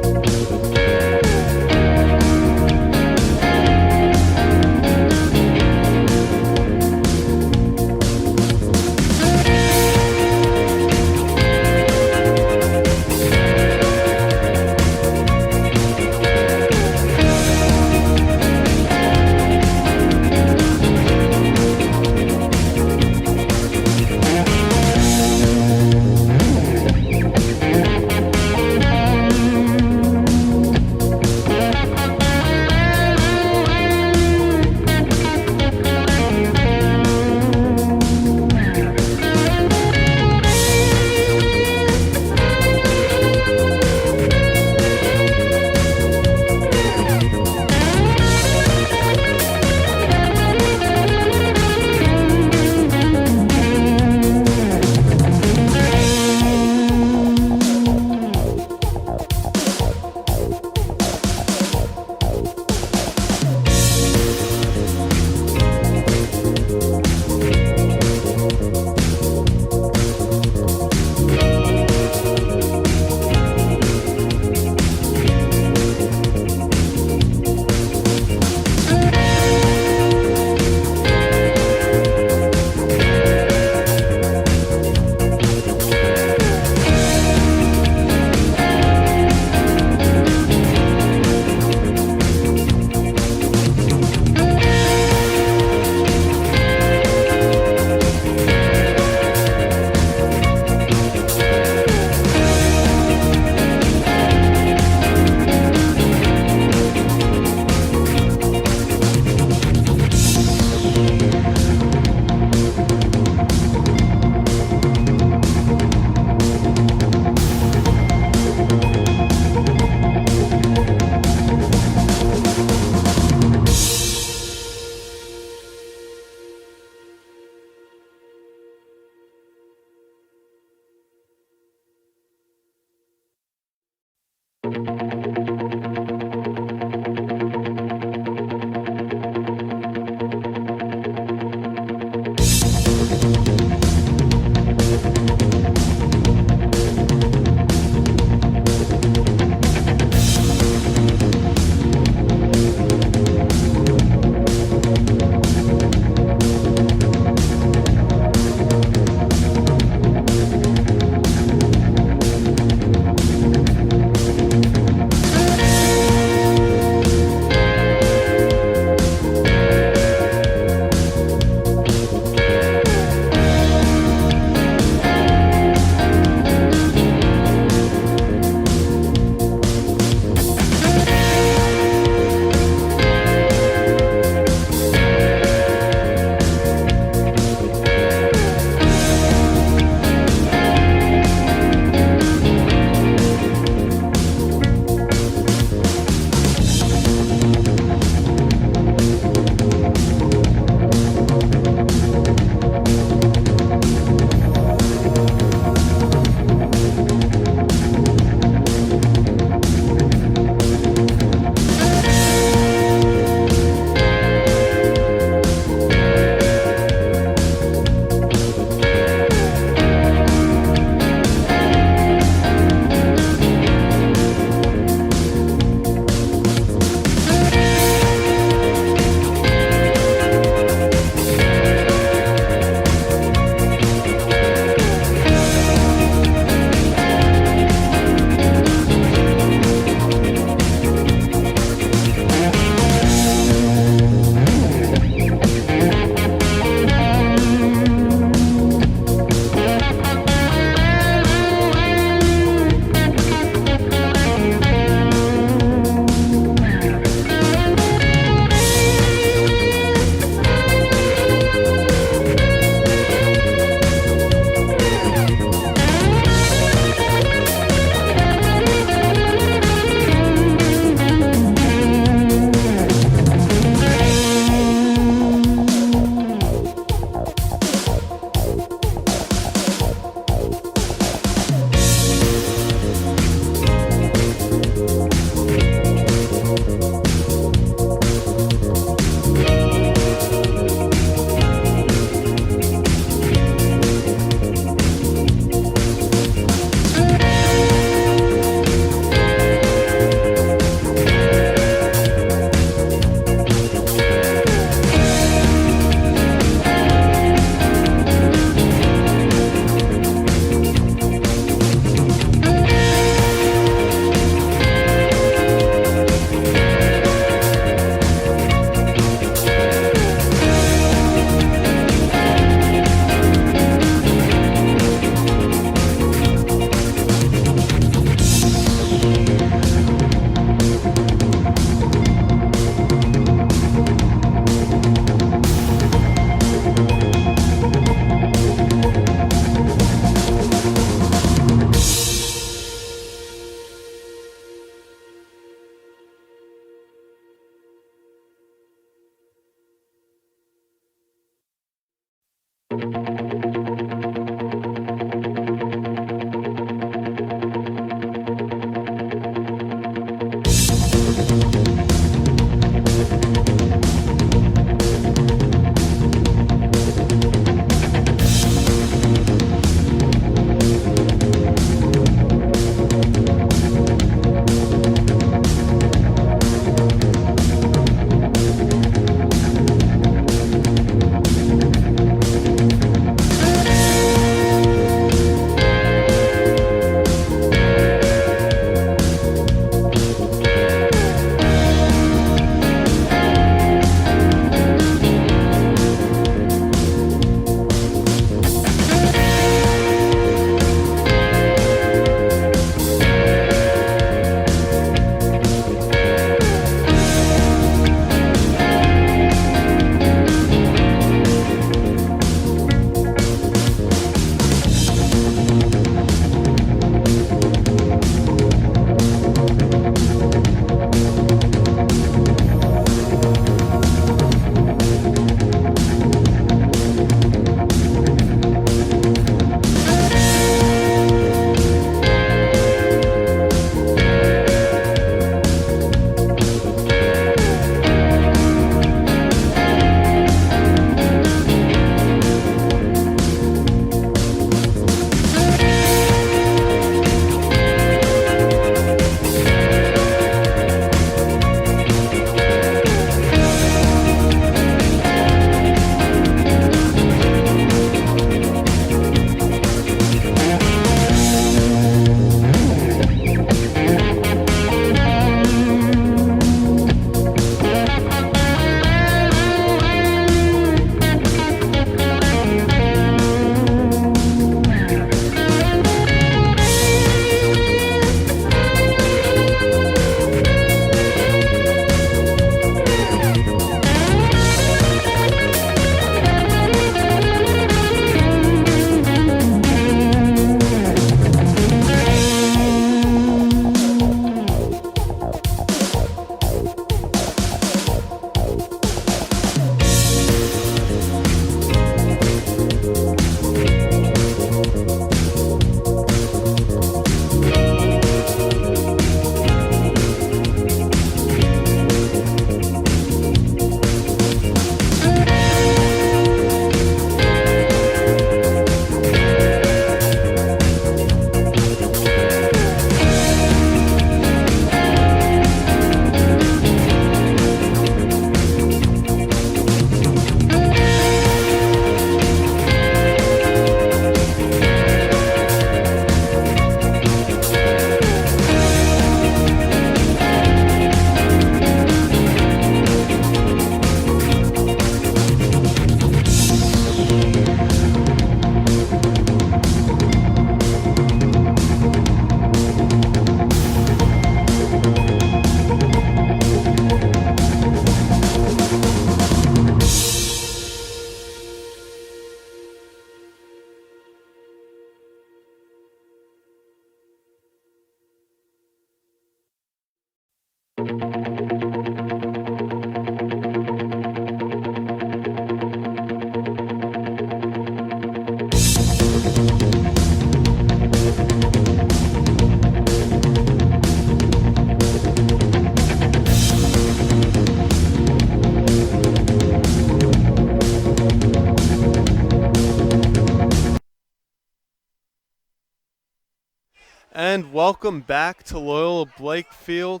And welcome back to Loyola Blakefield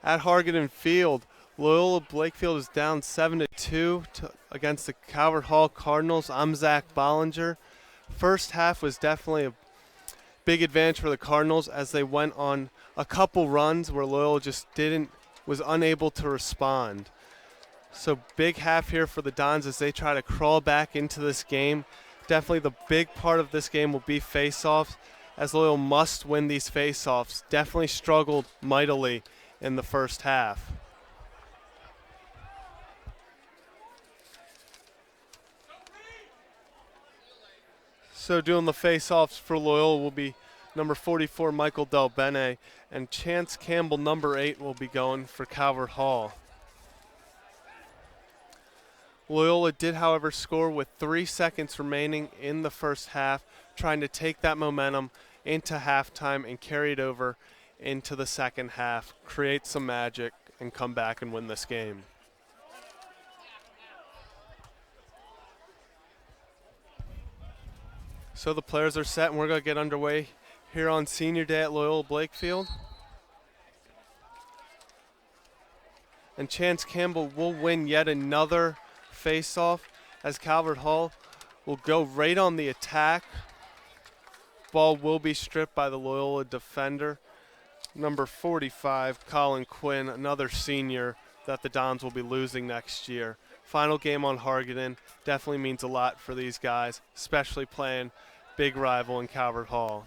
at Hargaden Field. Loyola Blakefield is down 7-2 against the Calvert Hall Cardinals. I'm Zach Bollinger. First half was definitely a big advantage for the Cardinals as they went on a couple runs where Loyola just was unable to respond. So big half here for the Dons as they try to crawl back into this game. Definitely the big part of this game will be face-offs, as Loyola must win these face-offs. Definitely struggled mightily in the first half. So doing the face-offs for Loyola will be number 44, Michael Del Bene, and Chance Campbell, number 8, will be going for Calvert Hall. Loyola did, however, score with 3 seconds remaining in the first half, trying to take that momentum into halftime and carry it over into the second half, create some magic, and come back and win this game. So the players are set, and we're going to get underway here on Senior Day at Loyola Blakefield. And Chance Campbell will win yet another face-off as Calvert Hall will go right on the attack. Ball will be stripped by the Loyola defender. Number 45, Colin Quinn, another senior that the Dons will be losing next year. Final game on Hargaden definitely means a lot for these guys, especially playing big rival in Calvert Hall.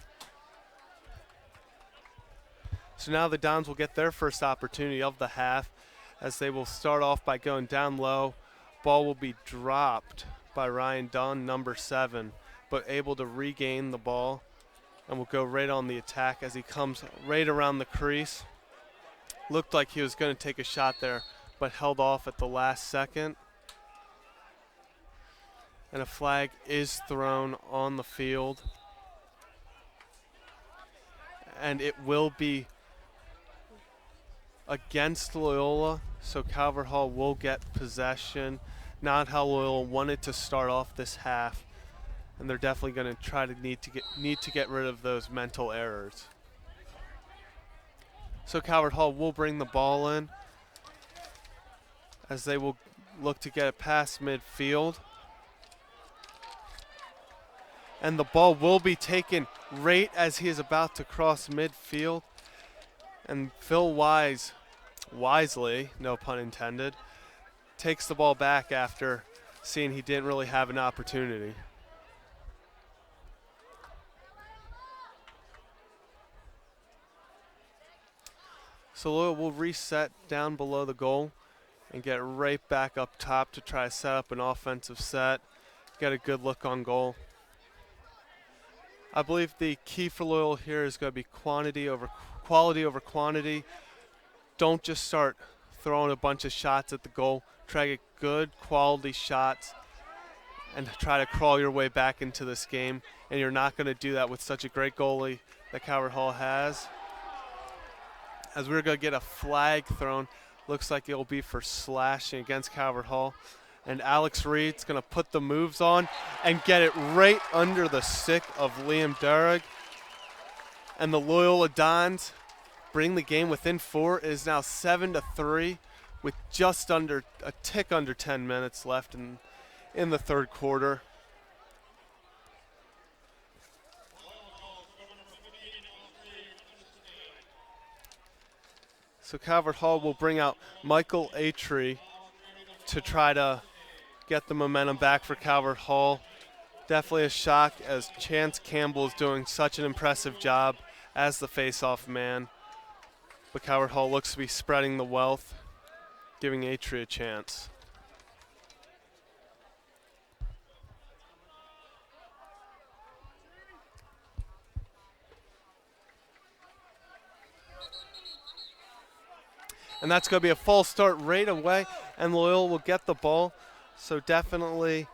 So now the Dons will get their first opportunity of the half as they will start off by going down low. Ball will be dropped by Ryan Dunn, number 7, but able to regain the ball and will go right on the attack as he comes right around the crease. Looked like he was going to take a shot there, but held off at the last second. And a flag is thrown on the field. And it will be against Loyola, so Calvert Hall will get possession. Not how Loyola wanted to start off this half, and they're definitely going to try to need to get rid of those mental errors. So Calvert Hall will bring the ball in as they will look to get it past midfield. And the ball will be taken right as he is about to cross midfield. And Phil wisely, no pun intended, takes the ball back after seeing he didn't really have an opportunity. So Loyola will reset down below the goal and get right back up top to try to set up an offensive set, get a good look on goal. I believe the key for Loyola here is going to be quality over quantity. Don't just start throwing a bunch of shots at the goal. Try to get good quality shots and try to crawl your way back into this game. And you're not going to do that with such a great goalie that Calvert Hall has. As we're going to get a flag thrown, looks like it will be for slashing against Calvert Hall. And Alex Reed's going to put the moves on and get it right under the stick of Liam Durrig. And the Loyola Dons bring the game within 4. It is now 7-3 with just under a tick under 10 minutes left in the third quarter. So Calvert Hall will bring out Michael Atry to try to get the momentum back for Calvert Hall. Definitely a shock as Chance Campbell is doing such an impressive job as the face-off man. But Calvert Hall looks to be spreading the wealth, giving Atry a chance. And that's going to be a false start right away, and Loyola will get the ball. So definitely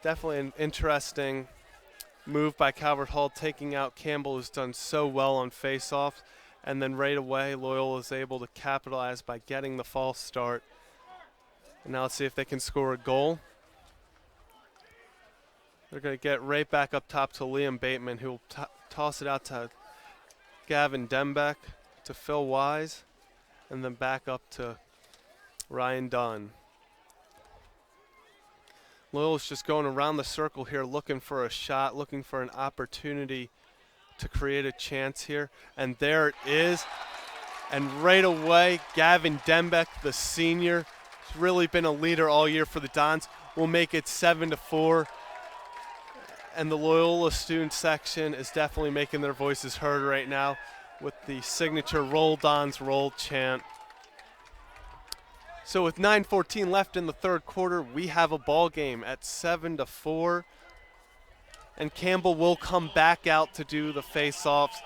an interesting move by Calvert Hall, taking out Campbell, who's done so well on face-offs. And then right away, Loyola is able to capitalize by getting the false start. And now let's see if they can score a goal. They're going to get right back up top to Liam Bateman, who will toss it out to Gavin Dembeck, to Phil Wise, and then back up to Ryan Dunn. Loyola's just going around the circle here looking for a shot, looking for an opportunity to create a chance here. And there it is. And right away, Gavin Dembeck, the senior, has really been a leader all year for the Dons, will make it 7-4. And the Loyola student section is definitely making their voices heard right now with the signature Roll Dons Roll chant. So with 9:14 left in the third quarter, we have a ball game at 7-4. And Campbell will come back out to do the face-offs.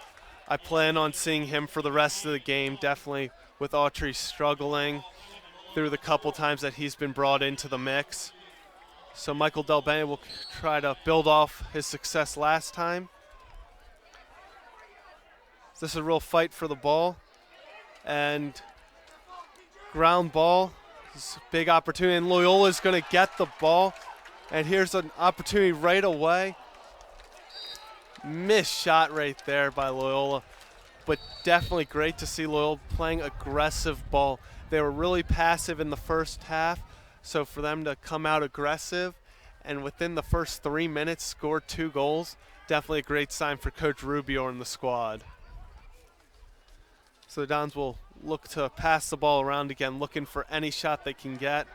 I plan on seeing him for the rest of the game, definitely with Autry struggling through the couple times that he's been brought into the mix. So Michael Delbene will try to build off his success last time. This is a real fight for the ball. And ground ball, this is a big opportunity. And Loyola is going to get the ball. And here's an opportunity right away. Missed shot right there by Loyola, but definitely great to see Loyola playing aggressive ball. They were really passive in the first half, so for them to come out aggressive and within the first 3 minutes score 2 goals, definitely a great sign for Coach Rubio and the squad. So the Dons will look to pass the ball around again, looking for any shot they can get.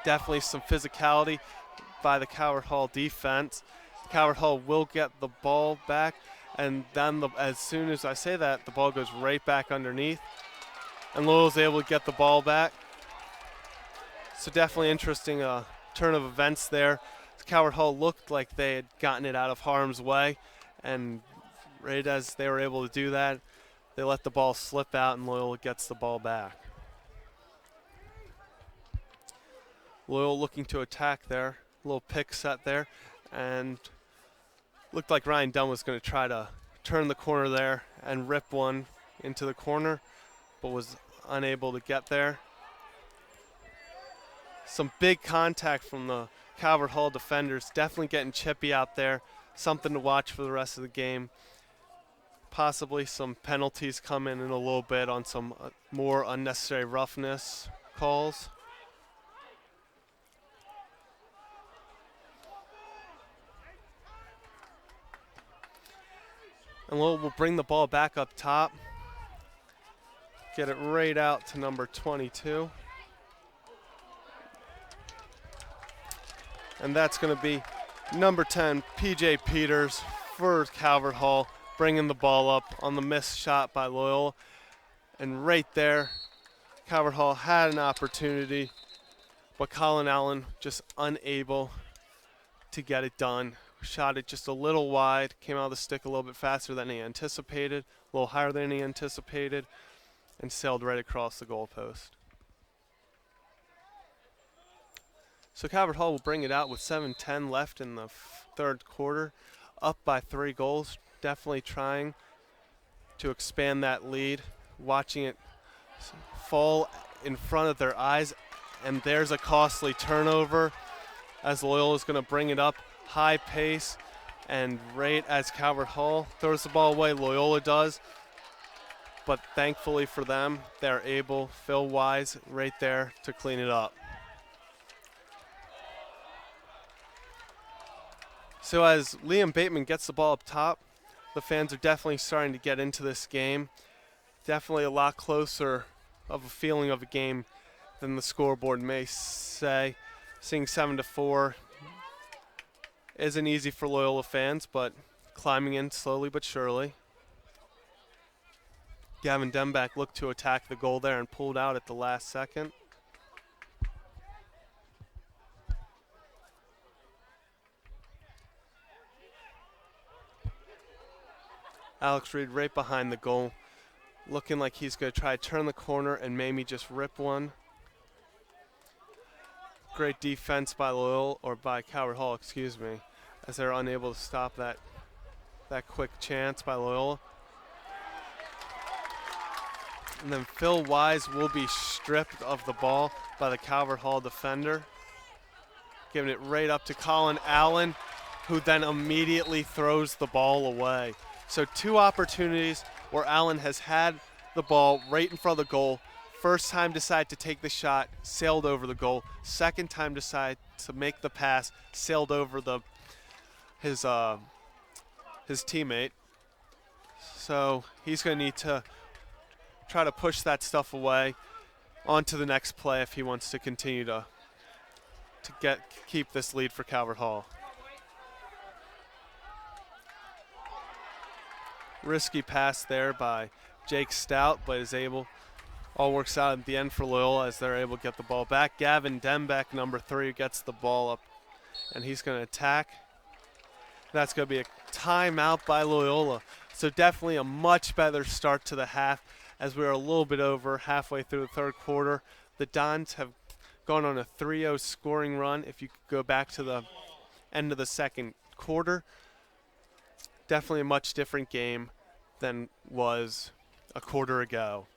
Definitely some physicality by the Calvert Hall defense. Calvert Hall will get the ball back, and then as soon as I say that, the ball goes right back underneath, and Loyola's able to get the ball back. So definitely interesting turn of events there. Calvert Hall looked like they had gotten it out of harm's way, and right as they were able to do that, they let the ball slip out, and Loyola gets the ball back. Loyola looking to attack there, a little pick set there, and looked like Ryan Dunn was going to try to turn the corner there and rip one into the corner, but was unable to get there. Some big contact from the Calvert Hall defenders, definitely getting chippy out there. Something to watch for the rest of the game. Possibly some penalties coming in a little bit on some more unnecessary roughness calls. And we'll bring the ball back up top. Get it right out to number 22. And that's going to be number 10, PJ Peters for Calvert Hall, bringing the ball up on the missed shot by Loyola. And right there, Calvert Hall had an opportunity, but Colin Allen just unable to get it done. Shot it just a little wide, came out of the stick a little bit faster than he anticipated, a little higher than he anticipated, and sailed right across the goalpost. So Calvert Hall will bring it out with 7:10 left in the third quarter, up by 3 goals, definitely trying to expand that lead, watching it fall in front of their eyes, and there's a costly turnover as Loyola is going to bring it up. High pace, and right as Calvert Hall throws the ball away, Loyola does. But thankfully for them, they're able, Phil Wise right there to clean it up. So as Liam Bateman gets the ball up top, the fans are definitely starting to get into this game. Definitely a lot closer of a feeling of a game than the scoreboard may say. Seeing 7-4 isn't easy for Loyola fans, but climbing in slowly but surely. Gavin Dembeck looked to attack the goal there and pulled out at the last second. Alex Reed right behind the goal, looking like he's going to try to turn the corner and maybe just rip one. Great defense by Loyola, or by Calvert Hall, excuse me, as they're unable to stop that quick chance by Loyola. And then Phil Wise will be stripped of the ball by the Calvert Hall defender, giving it right up to Colin Allen, who then immediately throws the ball away. So 2 opportunities where Allen has had the ball right in front of the goal. First time decide to take the shot, sailed over the goal. Second time decide to make the pass, sailed over his teammate. So he's going to need to try to push that stuff away onto the next play if he wants to continue to keep this lead for Calvert Hall. Risky pass there by Jake Stout, but is able. All works out at the end for Loyola as they're able to get the ball back. Gavin Dembeck, number 3, gets the ball up, and he's going to attack. That's going to be a timeout by Loyola. So definitely a much better start to the half as we're a little bit over halfway through the third quarter. The Dons have gone on a 3-0 scoring run if you go back to the end of the second quarter. Definitely a much different game than was a quarter ago.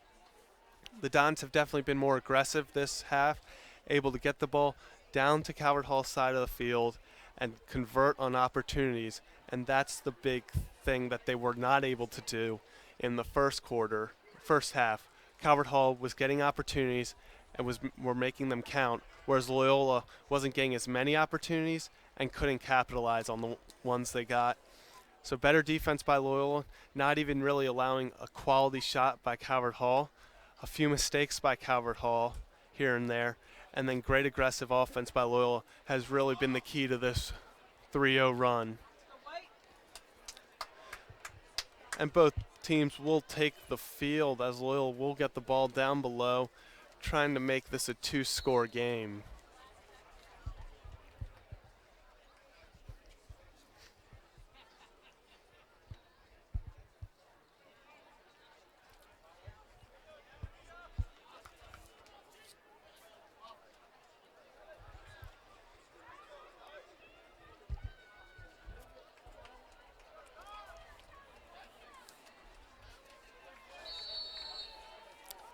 The Dons have definitely been more aggressive this half, able to get the ball down to Calvert Hall's side of the field and convert on opportunities, and that's the big thing that they were not able to do in the first half. Calvert Hall was getting opportunities and were making them count, whereas Loyola wasn't getting as many opportunities and couldn't capitalize on the ones they got. So better defense by Loyola, not even really allowing a quality shot by Calvert Hall. A few mistakes by Calvert Hall here and there, and then great aggressive offense by Loyola has really been the key to this 3-0 run. And both teams will take the field as Loyola will get the ball down below, trying to make this a 2-score game.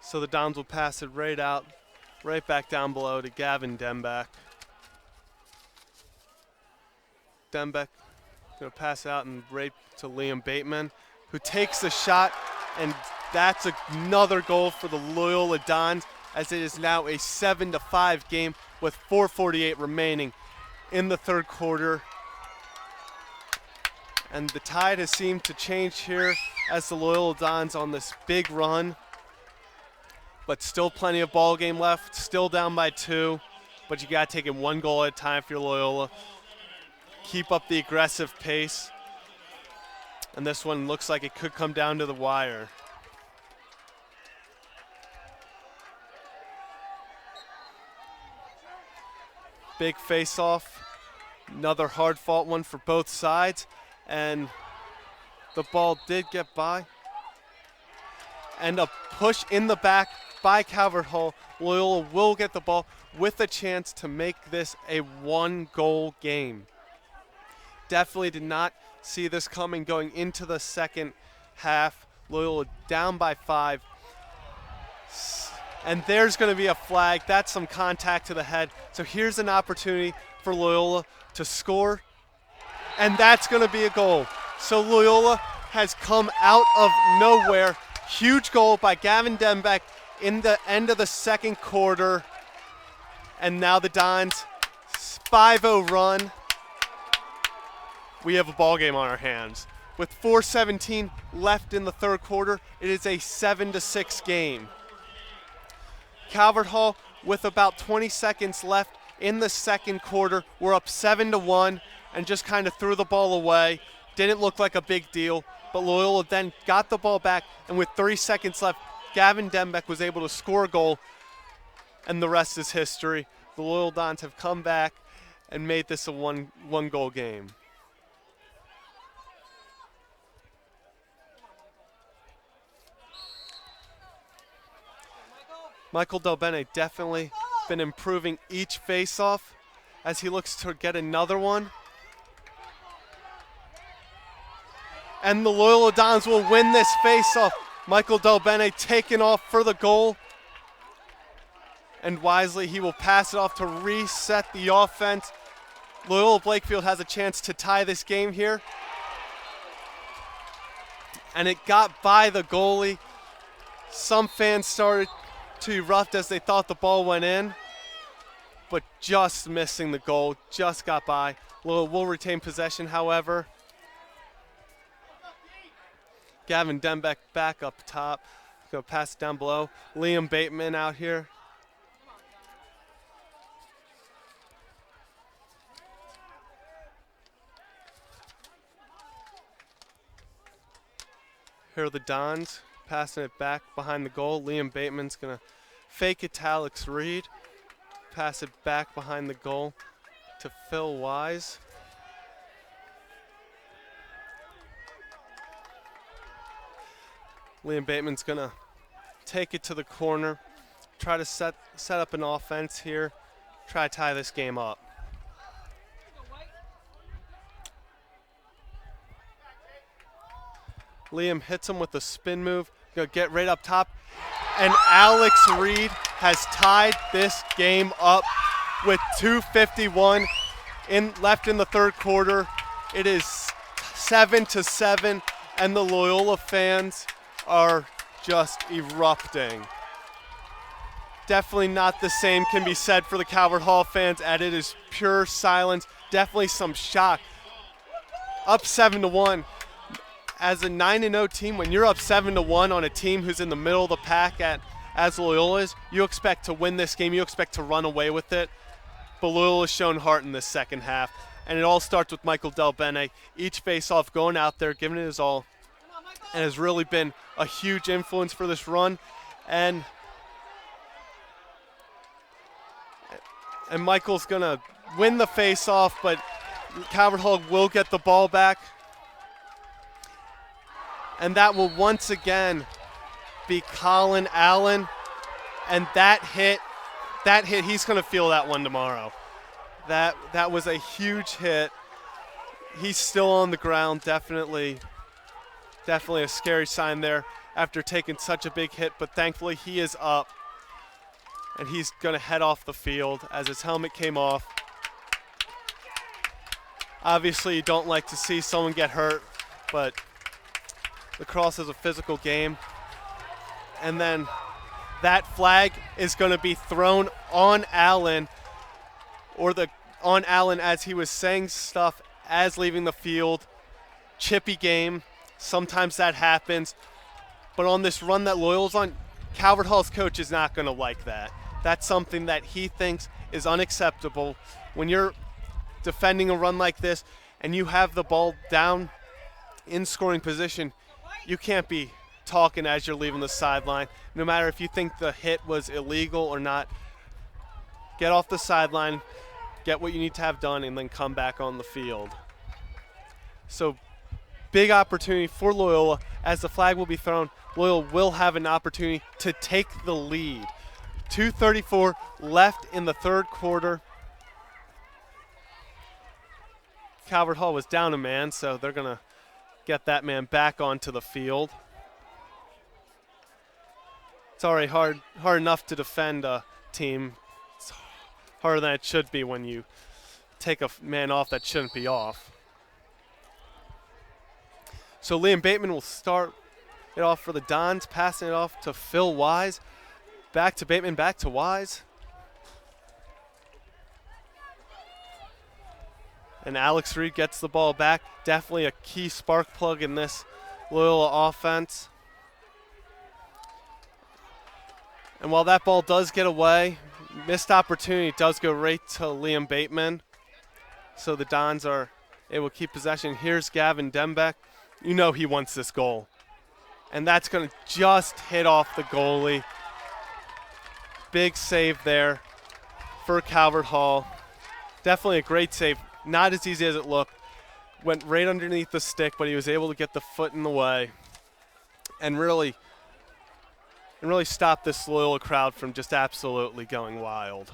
So the Dons will pass it right back down below to Gavin Dembeck. Dembeck going to pass out and right to Liam Bateman, who takes the shot, and that's another goal for the Loyola Dons, as it is now a 7-5 game with 4:48 remaining in the third quarter. And the tide has seemed to change here as the Loyola Dons on this big run. But still plenty of ball game left, still down by 2. But you got to take it 1 goal at a time for your Loyola. Keep up the aggressive pace. And this one looks like it could come down to the wire. Big face-off. Another hard-fought one for both sides. And the ball did get by. And a push in the back by Calvert Hall. Loyola will get the ball with a chance to make this a 1-goal game. Definitely did not see this coming going into the second half. Loyola down by 5. And there's going to be a flag. That's some contact to the head. So here's an opportunity for Loyola to score. And that's going to be a goal. So Loyola has come out of nowhere. Huge goal by Gavin Dembeck in the end of the second quarter. And now the Dons 5-0 run. We have a ball game on our hands. With 4:17 left in the third quarter, it is a 7-6 game. Calvert Hall, with about 20 seconds left in the second quarter, we're up 7-1 and just kind of threw the ball away. Didn't look like a big deal, but Loyola then got the ball back, and with 3 seconds left, Gavin Dembeck was able to score a goal, and the rest is history. The Loyola Dons have come back and made this a one-goal game. Michael Del Bene definitely been improving each face-off as he looks to get another one. And the Loyola Dons will win this face-off. Michael Del Bene taking off for the goal. And wisely, he will pass it off to reset the offense. Loyola Blakefield has a chance to tie this game here. And it got by the goalie. Some fans started to erupt as they thought the ball went in, but just missing the goal, just got by. Loyola will retain possession, however. Gavin Dembeck back up top. Go pass it down below. Liam Bateman out here. Here are the Dons passing it back behind the goal. Liam Bateman's going to fake it to Alex Reed. Pass it back behind the goal to Phil Wise. Liam Bateman's going to take it to the corner, try to set up an offense here, try to tie this game up. Liam hits him with a spin move, gonna get right up top, and Alex Reed has tied this game up with 2:51 left in the third quarter. It is 7-7, and the Loyola fans are just erupting. Definitely not the same can be said for the Calvert Hall fans, and it is pure silence. Definitely some shock. Up 7-1. As a 9-0 team, when you're up 7-1 on a team who's in the middle of the pack as Loyola is, you expect to win this game. You expect to run away with it. But Loyola's shown heart in this second half. And it all starts with Michael Del Bene. Each face-off going out there, giving it his all. And has really been a huge influence for this run. And Michael's going to win the face-off, but Calvert Hall will get the ball back. And that will once again be Colin Allen. And that hit, he's going to feel that one tomorrow. That was a huge hit. He's still on the ground, definitely a scary sign there after taking such a big hit, but thankfully he is up. And he's going to head off the field as his helmet came off. Obviously, you don't like to see someone get hurt, but Lacrosse is a physical game. And then that flag is going to be thrown on Allen, on Allen as he was saying stuff as leaving the field. Chippy game. Sometimes that happens. But on this run that Loyola's on, Calvert Hall's coach is not going to like that. That's something that he thinks is unacceptable. When you're defending a run like this and you have the ball down in scoring position, you can't be talking as you're leaving the sideline. No matter if you think the hit was illegal or not, get off the sideline, get what you need to have done, and then come back on the field. So big opportunity for Loyola. As the flag will be thrown, Loyola will have an opportunity to take the lead. 2:34 left in the third quarter. Calvert Hall was down a man, so they're going to get that man back onto the field. It's already hard enough to defend a team. It's harder than it should be when you take a man off that shouldn't be off. So Liam Bateman will start it off for the Dons, passing it off to Phil Wise. Back to Bateman, back to Wise. And Alex Reed gets the ball back. Definitely a key spark plug in this Loyola offense. And while that ball does get away, missed opportunity does go right to Liam Bateman. So the Dons are able to keep possession. Here's Gavin Dembeck. You know he wants this goal. And that's going to just hit off the goalie. Big save there for Calvert Hall. Definitely a great save. Not as easy as it looked. Went right underneath the stick, but he was able to get the foot in the way and really stop this Loyola crowd from just absolutely going wild.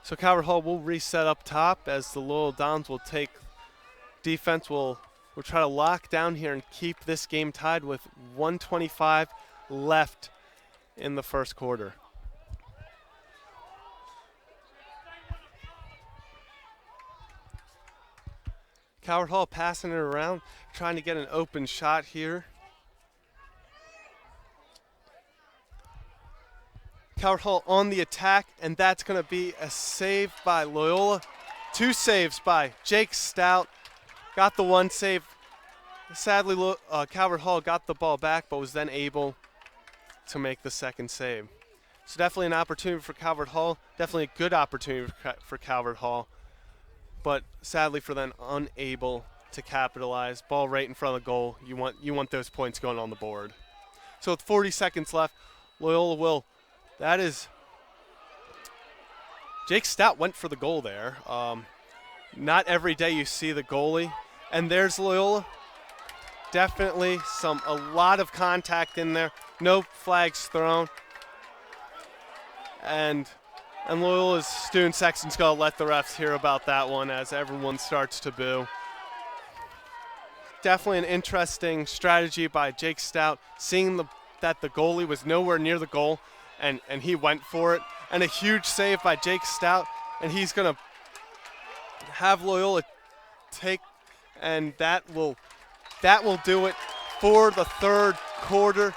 So Calvert Hall will reset up top as the Loyola Dons will take defense. We'll try to lock down here and keep this game tied with 1:25 left in the first quarter. Calvert Hall passing it around, trying to get an open shot here. Calvert Hall on the attack, and that's going to be a save by Loyola. 2 saves by Jake Stout. Got the 1 save. Sadly, Calvert Hall got the ball back, but was then able to make the 2nd save. So definitely an opportunity for Calvert Hall. Definitely a good opportunity for Calvert Hall. But sadly for them, unable to capitalize. Ball right in front of the goal. You want those points going on the board. So with 40 seconds left, Loyola will. That is. Jake Stout went for the goal there. Not every day you see the goalie. And there's Loyola. Definitely a lot of contact in there. No flags thrown. And Loyola's student section's going to let the refs hear about that one as everyone starts to boo. Definitely an interesting strategy by Jake Stout, seeing that the goalie was nowhere near the goal, and he went for it. And a huge save by Jake Stout, and he's going to have Loyola take, and that will do it for the 3rd quarter.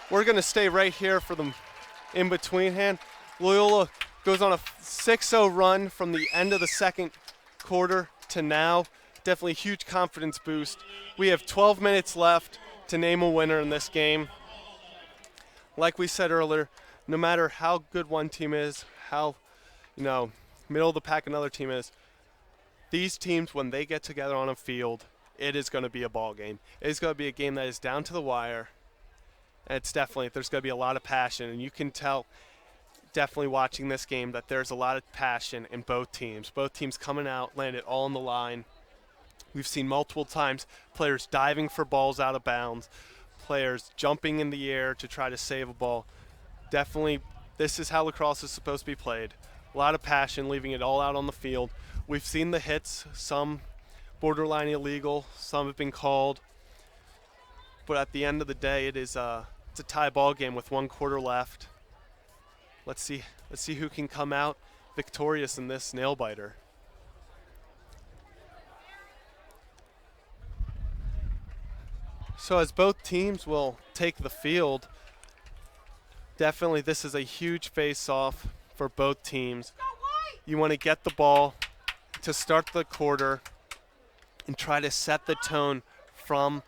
We're going to stay right here for the in-between hand. Loyola goes on a 6-0 run from the end of the 2nd quarter to now. Definitely a huge confidence boost. We have 12 minutes left to name a winner in this game. Like we said earlier, no matter how good one team is, how middle of the pack another team is, these teams, when they get together on a field, it is going to be a ball game. It is going to be a game that is down to the wire. And there's going to be a lot of passion, and you can tell definitely watching this game that there's a lot of passion in both teams. Both teams coming out, landed all on the line. We've seen multiple times players diving for balls out of bounds, players jumping in the air to try to save a ball. Definitely, this is how lacrosse is supposed to be played. A lot of passion, leaving it all out on the field. We've seen the hits, some borderline illegal, some have been called. But at the end of the day, it's a tie ball game with 1 quarter left. Let's see who can come out victorious in this nail biter. So as both teams will take the field, definitely this is a huge face-off for both teams. You want to get the ball to start the quarter and try to set the tone from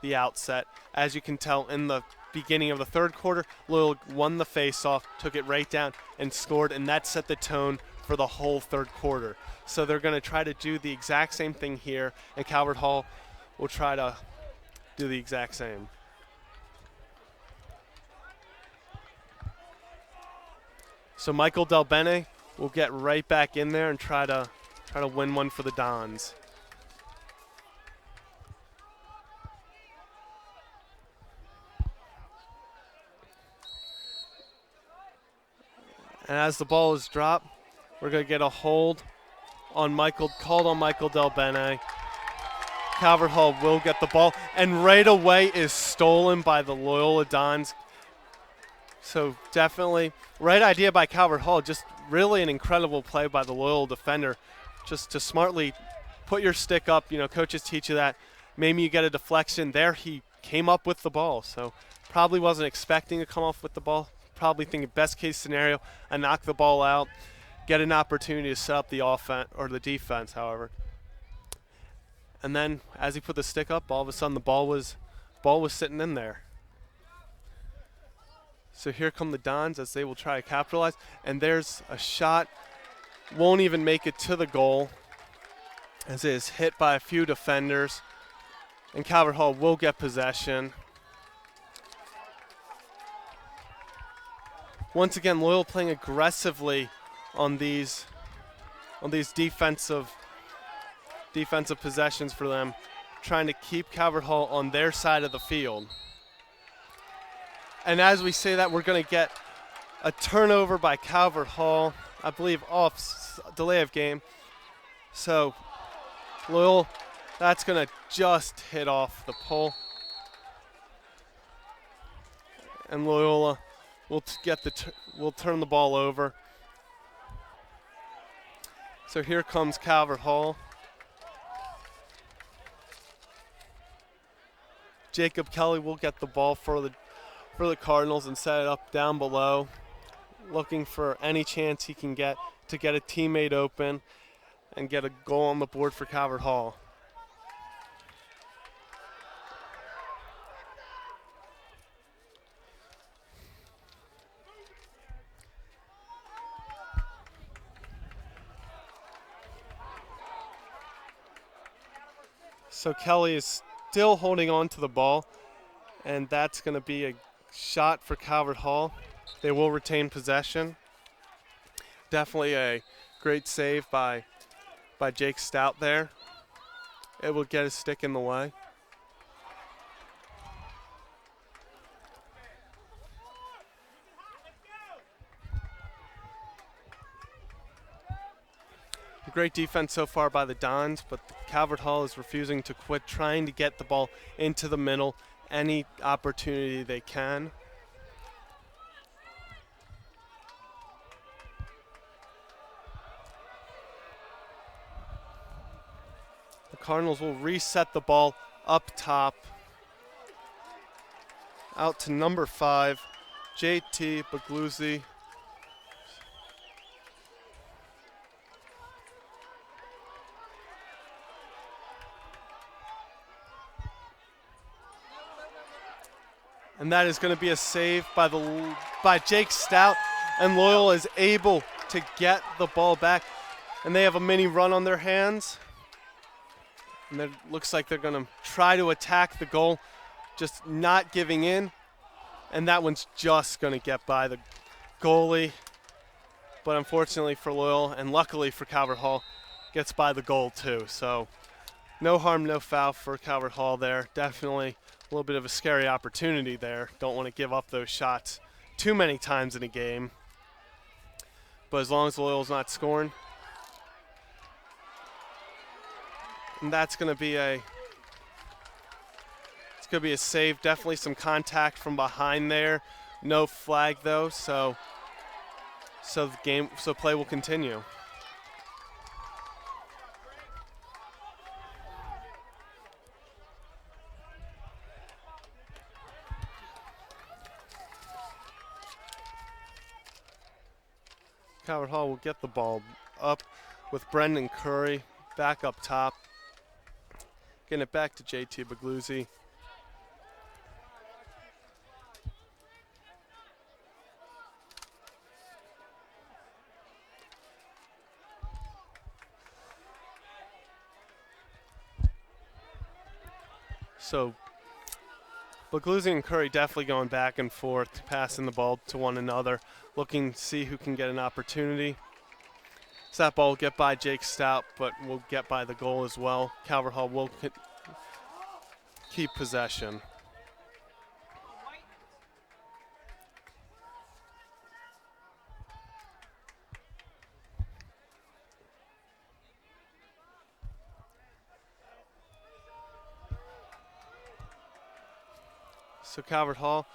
the outset. As you can tell in the beginning of the 3rd quarter, Loyola won the face-off, took it right down and scored, and that set the tone for the whole 3rd quarter. So they're going to try to do the exact same thing here, and Calvert Hall will try to do the exact same. So Michael Del Bene will get right back in there and try to win one for the Dons. And as the ball is dropped, we're going to get a hold on called on Michael Del Bene. Calvert Hall will get the ball, and right away is stolen by the Loyola Dons. So definitely right idea by Calvert Hall, just really an incredible play by the Loyola defender, just to smartly put your stick up. Coaches teach you that. Maybe you get a deflection. There he came up with the ball, so probably wasn't expecting to come off with the ball. Probably thinking best case scenario, I knock the ball out, get an opportunity to set up the offense or the defense, however. And then as he put the stick up, all of a sudden the ball was sitting in there. So here come the Dons as they will try to capitalize, and there's a shot, won't even make it to the goal as it is hit by a few defenders, and Calvert Hall will get possession. Once again, Loyola playing aggressively on these defensive possessions for them, trying to keep Calvert Hall on their side of the field. And as we say that, we're going to get a turnover by Calvert Hall, I believe off delay of game. So Loyola, that's going to just hit off the pole. And Loyola will turn the ball over. So here comes Calvert Hall. Jacob Kelly will get the ball for the Cardinals and set it up down below, looking for any chance he can get to get a teammate open and get a goal on the board for Calvert Hall. So Kelly is still holding on to the ball, and that's going to be a shot for Calvert Hall. They will retain possession. Definitely a great save by Jake Stout there. It will get his stick in the way. Great defense so far by the Dons, but Calvert Hall is refusing to quit trying to get the ball into the middle any opportunity they can. The Cardinals will reset the ball up top. Out to number 5, JT Bagluzzi. And that is going to be a save by Jake Stout, and Loyola is able to get the ball back. And they have a mini run on their hands. And it looks like they're going to try to attack the goal, just not giving in. And that one's just going to get by the goalie. But unfortunately for Loyola, and luckily for Calvert Hall, gets by the goal too. So no harm, no foul for Calvert Hall there. Definitely a little bit of a scary opportunity there. Don't want to give up those shots too many times in a game. But as long as Loyola's not scoring. And that's going to be a save. Definitely some contact from behind there. No flag though, so play will continue. Calvert Hall will get the ball up with Brendan Curry back up top. Getting it back to JT Bagluzzi. So Bagluzzi and Curry definitely going back and forth, passing the ball to one another, looking to see who can get an opportunity. So that ball will get by Jake Stout, but will get by the goal as well. Calvert Hall will keep possession. So Calvert Hall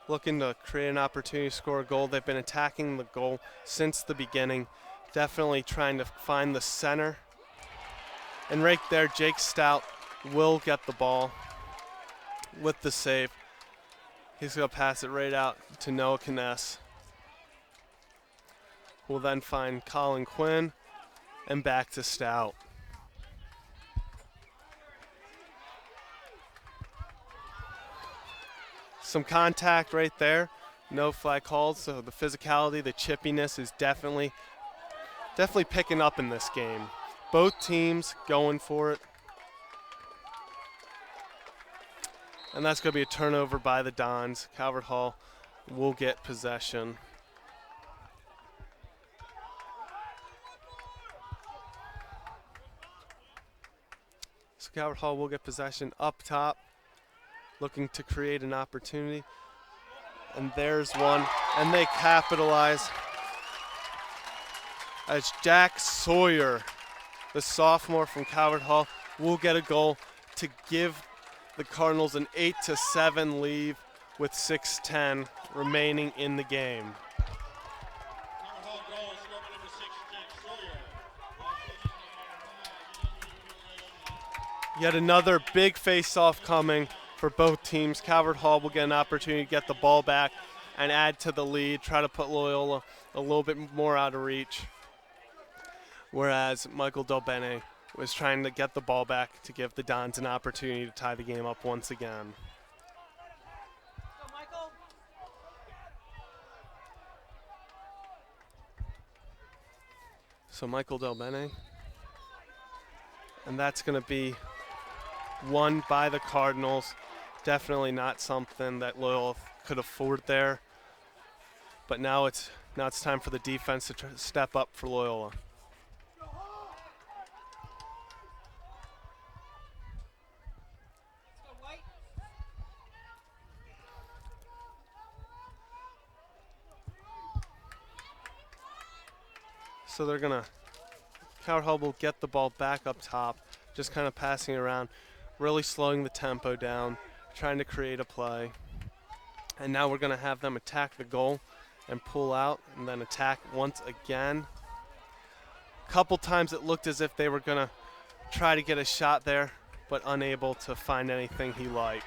looking to create an opportunity to score a goal. They've been attacking the goal since the beginning, definitely trying to find the center. And right there, Jake Stout will get the ball with the save. He's going to pass it right out to Noah Kness. We'll then find Colin Quinn and back to Stout. Some contact right there, no flag called, so the physicality, the chippiness is definitely picking up in this game. Both teams going for it. And that's going to be a turnover by the Dons. Calvert Hall will get possession. So Calvert Hall will get possession up top, looking to create an opportunity. And there's one, and they capitalize as Jack Sawyer, the sophomore from Calvert Hall, will get a goal to give the Cardinals an 8-7 lead with 6:10 remaining in the game. Yet another big face-off coming for both teams. Calvert Hall will get an opportunity to get the ball back and add to the lead, try to put Loyola a little bit more out of reach. Whereas Michael Del Bene was trying to get the ball back to give the Dons an opportunity to tie the game up once again. So Michael Del Bene, and that's going to be won by the Cardinals. Definitely not something that Loyola could afford there. But now it's time for the defense to step up for Loyola. So they're going to, Calvert Hall will get the ball back up top, just kind of passing around, really slowing the tempo down, trying to create a play. And now we're going to have them attack the goal and pull out and then attack once again. A couple times it looked as if they were going to try to get a shot there, but unable to find anything he liked.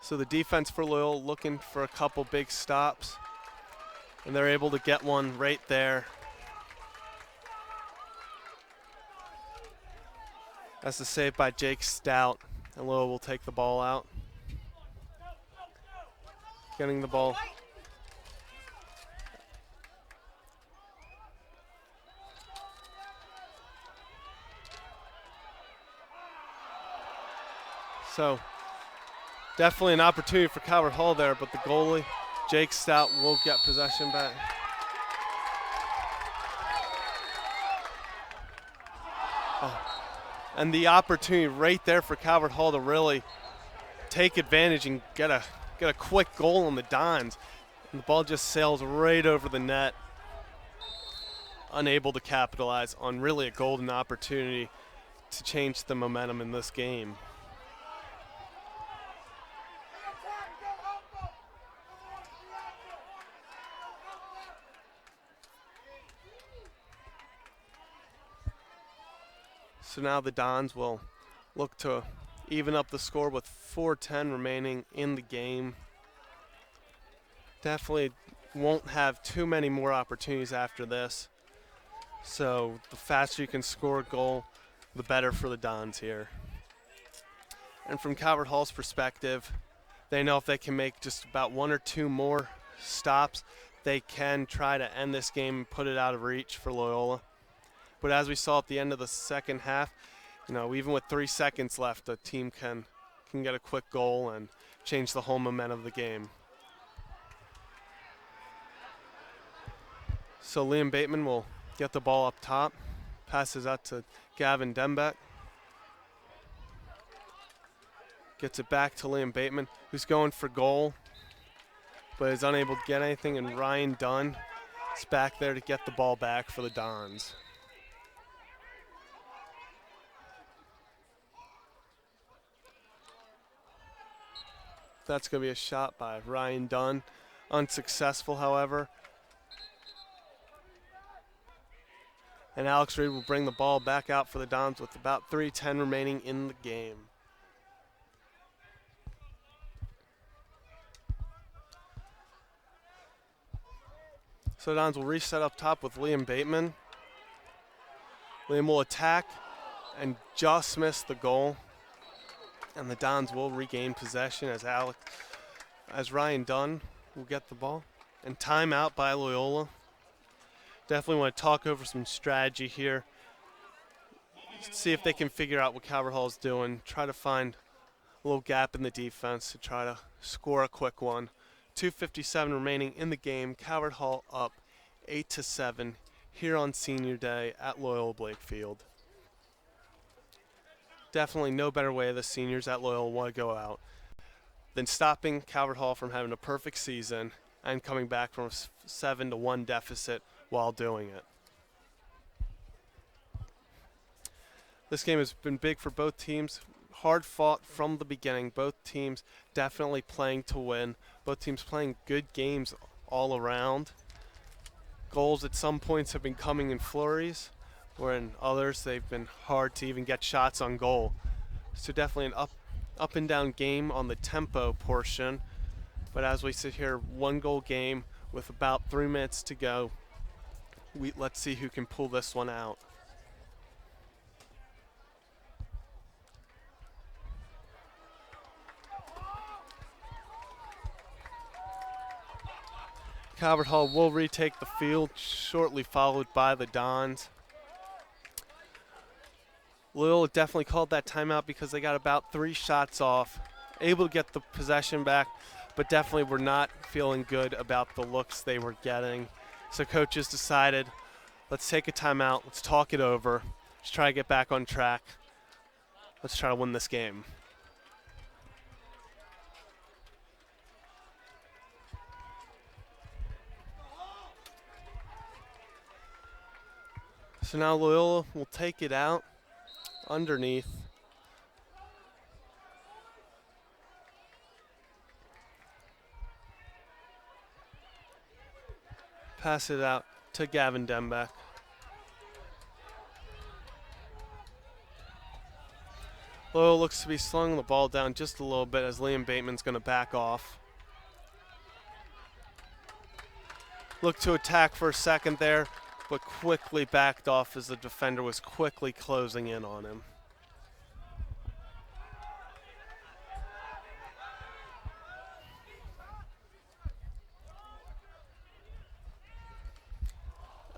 So the defense for Loyola looking for a couple big stops, and they're able to get one right there. That's the save by Jake Stout, and Loyola will take the ball out. Getting the ball. So definitely an opportunity for Calvert Hall there, but the goalie, Jake Stout, will get possession back. And the opportunity right there for Calvert Hall to really take advantage and get a quick goal on the Dons. And the ball just sails right over the net. Unable to capitalize on really a golden opportunity to change the momentum in this game. So now the Dons will look to even up the score with 4:10 remaining in the game. Definitely won't have too many more opportunities after this. So the faster you can score a goal, the better for the Dons here. And from Calvert Hall's perspective, they know if they can make just about one or two more stops, they can try to end this game and put it out of reach for Loyola. But as we saw at the end of the second half, even with 3 seconds left, the team can get a quick goal and change the whole momentum of the game. So Liam Bateman will get the ball up top, passes out to Gavin Dembeck. Gets it back to Liam Bateman, who's going for goal, but is unable to get anything, and Ryan Dunn is back there to get the ball back for the Dons. That's going to be a shot by Ryan Dunn. Unsuccessful, however. And Alex Reed will bring the ball back out for the Dons with about 3:10 remaining in the game. So the Dons will reset up top with Liam Bateman. Liam will attack and just miss the goal. And the Dons will regain possession as Ryan Dunn will get the ball. And timeout by Loyola. Definitely want to talk over some strategy here. See if they can figure out what Calvert Hall is doing. Try to find a little gap in the defense to try to score a quick one. 2:57 remaining in the game. Calvert Hall up 8-7 here on Senior Day at Loyola Blakefield. Definitely no better way the seniors at Loyola want to go out than stopping Calvert Hall from having a perfect season and coming back from a 7-1 deficit while doing it. This game has been big for both teams. Hard fought from the beginning. Both teams definitely playing to win. Both teams playing good games all around. Goals at some points have been coming in flurries, where in others they've been hard to even get shots on goal. So definitely an up and down game on the tempo portion. But as we sit here, 1-goal game with about 3 minutes to go, let's see who can pull this one out. Calvert Hall will retake the field, shortly followed by the Dons. Loyola definitely called that timeout because they got about 3 shots off, able to get the possession back, but definitely were not feeling good about the looks they were getting. So coaches decided, let's take a timeout, let's talk it over, let's try to get back on track, let's try to win this game. So now Loyola will take it out underneath. Pass it out to Gavin Dembeck. Loyola looks to be slowing the ball down just a little bit as Liam Bateman's going to back off. Looked to attack for a second there, but quickly backed off as the defender was quickly closing in on him.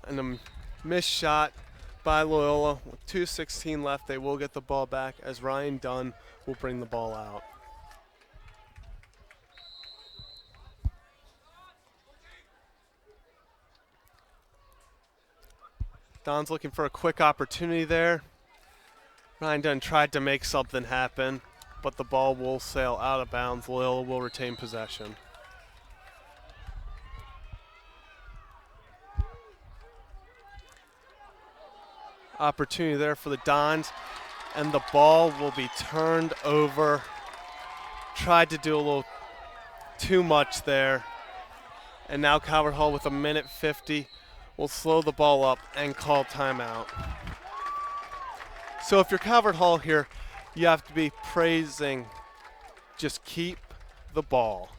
And a missed shot by Loyola. With 2:16 left, they will get the ball back as Ryan Dunn will bring the ball out. Don's looking for a quick opportunity there. Ryan Dunn tried to make something happen, but the ball will sail out of bounds. Loyola will retain possession. Opportunity there for the Dons, and the ball will be turned over. Tried to do a little too much there. And now Calvert Hall with 1:50 will slow the ball up and call timeout. So if you're Calvert Hall here, you have to be praising, just keep the ball.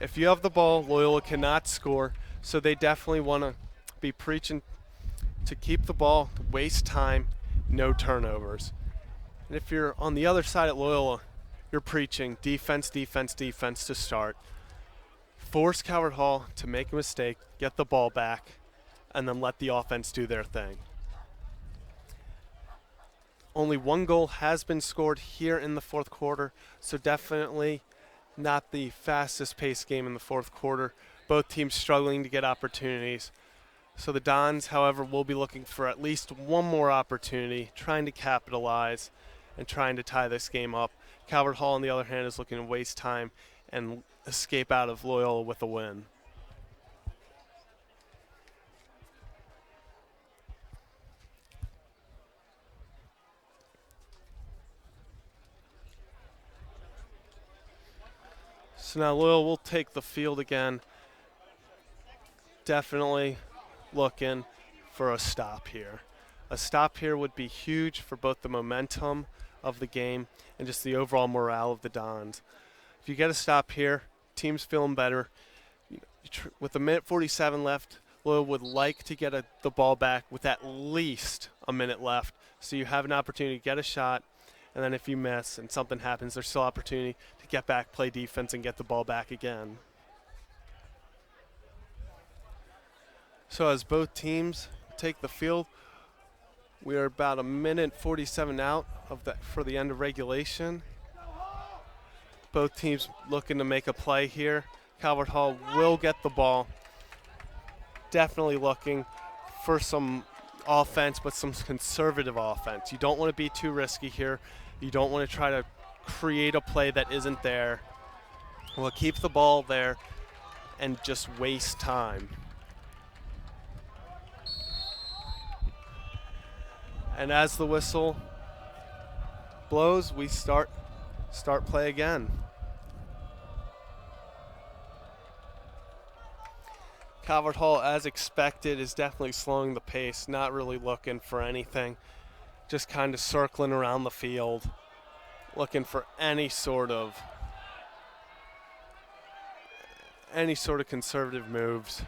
If you have the ball, Loyola cannot score, so they definitely want to be preaching to keep the ball, waste time, no turnovers. And if you're on the other side at Loyola, you're preaching defense, defense, defense to start. Force Calvert Hall to make a mistake, get the ball back, and then let the offense do their thing. Only 1 goal has been scored here in the fourth quarter, so definitely not the fastest paced game in the fourth quarter. Both teams struggling to get opportunities. So the Dons, however, will be looking for at least one more opportunity, trying to capitalize and trying to tie this game up. Calvert Hall, on the other hand, is looking to waste time and escape out of Loyola with a win. So now Loyola will take the field again. Definitely looking for a stop here. A stop here would be huge for both the momentum of the game and just the overall morale of the Dons. If you get a stop here, team's feeling better. With 1:47 left, Loyola would like to get the ball back with at least a minute left, so you have an opportunity to get a shot, and then if you miss and something happens, there's still opportunity to get back, play defense, and get the ball back again. So as both teams take the field, we are about 1:47 out for the end of regulation. Both teams looking to make a play here. Calvert Hall will get the ball. Definitely looking for some offense, but some conservative offense. You don't want to be too risky here. You don't want to try to create a play that isn't there. We'll keep the ball there and just waste time. And as the whistle blows, we start play again. Calvert Hall, as expected, is definitely slowing the pace, not really looking for anything, just kind of circling around the field, looking for any sort of conservative moves.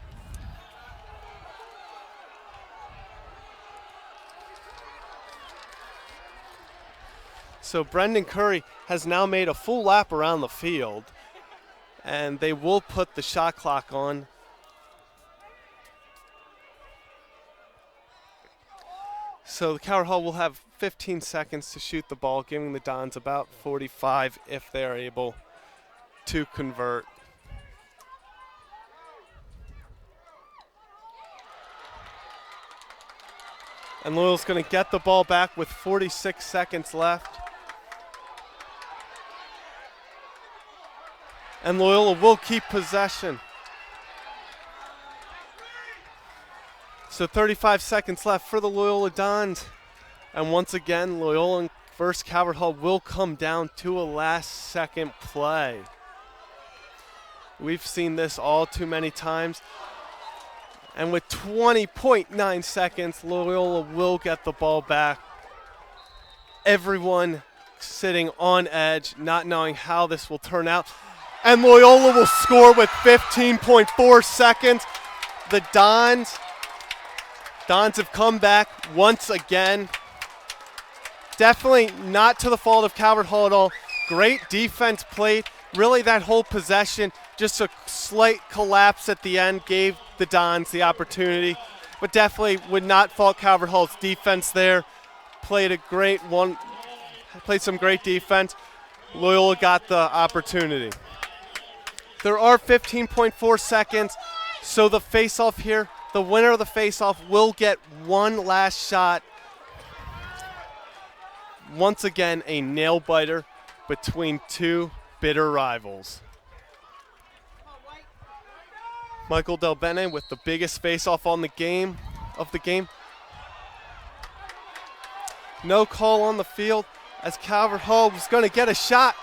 So Brendan Curry has now made a full lap around the field, and they will put the shot clock on. So the Calvert Hall will have 15 seconds to shoot the ball, giving the Dons about 45 if they are able to convert. And Loyal's going to get the ball back with 46 seconds left. And Loyola will keep possession. So 35 seconds left for the Loyola Dons. And once again, Loyola versus Calvert Hall will come down to a last-second play. We've seen this all too many times. And with 20.9 seconds, Loyola will get the ball back. Everyone sitting on edge, not knowing how this will turn out. And Loyola will score with 15.4 seconds. The Dons have come back once again. Definitely not to the fault of Calvert Hall at all. Great defense played. Really, that whole possession, just a slight collapse at the end gave the Dons the opportunity. But definitely would not fault Calvert Hall's defense there. Played some great defense. Loyola got the opportunity. There are 15.4 seconds, so the face-off here, the winner of the face-off will get one last shot. Once again, a nail-biter between two bitter rivals. Michael Del Bene with the biggest face-off of the game. No call on the field as Calvert Hall was going to get a shot.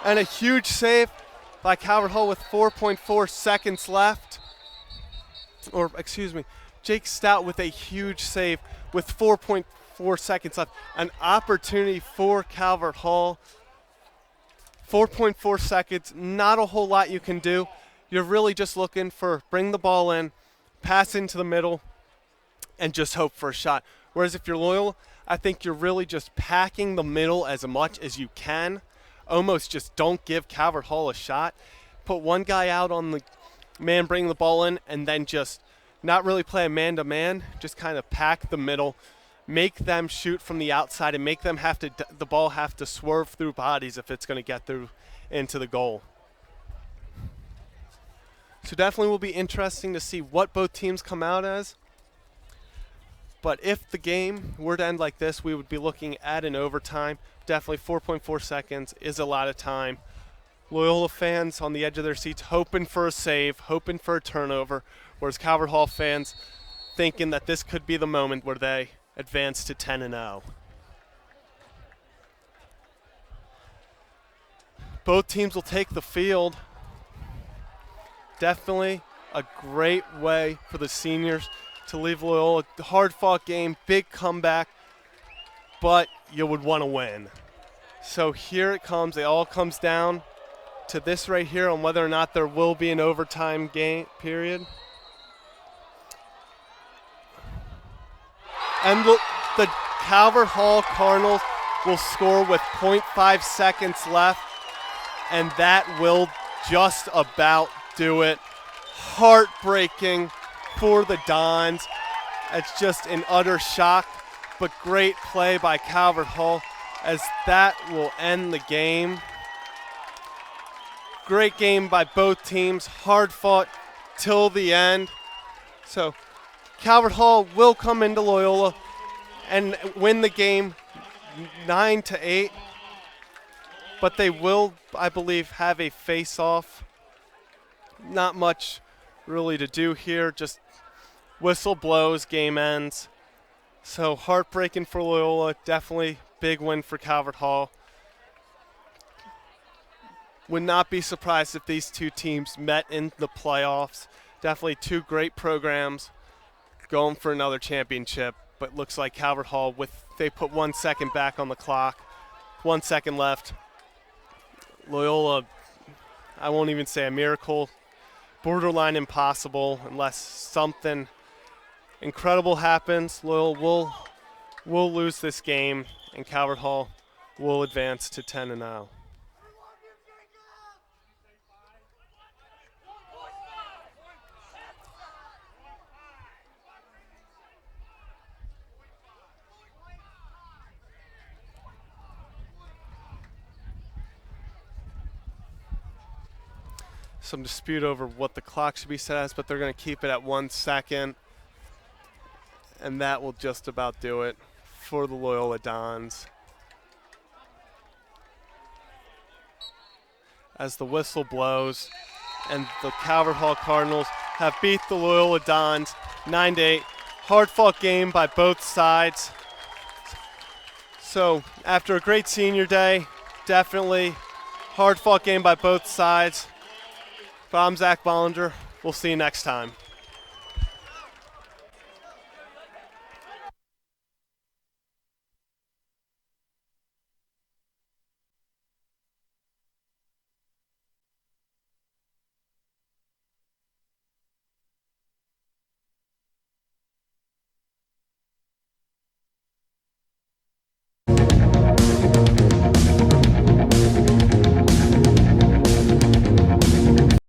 And a huge save by Calvert Hall with 4.4 seconds left. Or, excuse me, Jake Stout with a huge save with 4.4 seconds left. An opportunity for Calvert Hall. 4.4 seconds, not a whole lot you can do. You're really just looking for bring the ball in, pass into the middle, and just hope for a shot. Whereas if you're Loyal, I think you're really just packing the middle as much as you can. Almost just don't give Calvert Hall a shot. Put one guy out on the man bringing the ball in, and then just not really play a man-to-man. Just kind of pack the middle, make them shoot from the outside, and make them the ball have to swerve through bodies if it's going to get through into the goal. So definitely will be interesting to see what both teams come out as. But if the game were to end like this, we would be looking at an overtime. Definitely 4.4 seconds is a lot of time. Loyola fans on the edge of their seats hoping for a save, hoping for a turnover, whereas Calvert Hall fans thinking that this could be the moment where they advance to 10-0. Both teams will take the field. Definitely a great way for the seniors to leave Loyola. Hard-fought game, big comeback, but you would want to win. So here it comes. It all comes down to this right here on whether or not there will be an overtime game period. And the Calvert Hall Cardinals will score with 0.5 seconds left, and that will just about do it. Heartbreaking for the Dons. It's just an utter shock, but great play by Calvert Hall as that will end the game. Great game by both teams, hard fought till the end. So Calvert Hall will come into Loyola and win the game 9-8, but they will, I believe, have a face-off. Not much really to do here, just whistle blows, game ends. So heartbreaking for Loyola, definitely big win for Calvert Hall. Would not be surprised if these two teams met in the playoffs. Definitely two great programs going for another championship, but looks like Calvert Hall, they put 1 second back on the clock, 1 second left. Loyola, I won't even say a miracle, borderline impossible unless something incredible happens. Loyola will lose this game, and Calvert Hall will advance to 10-0. Some dispute over what the clock should be set as, but they're going to keep it at 1 second, and that will just about do it for the Loyola Dons. As the whistle blows, and the Calvert Hall Cardinals have beat the Loyola Dons 9-8. Hard-fought game by both sides. So after a great senior day, definitely hard-fought game by both sides. But I'm Zach Bollinger. We'll see you next time.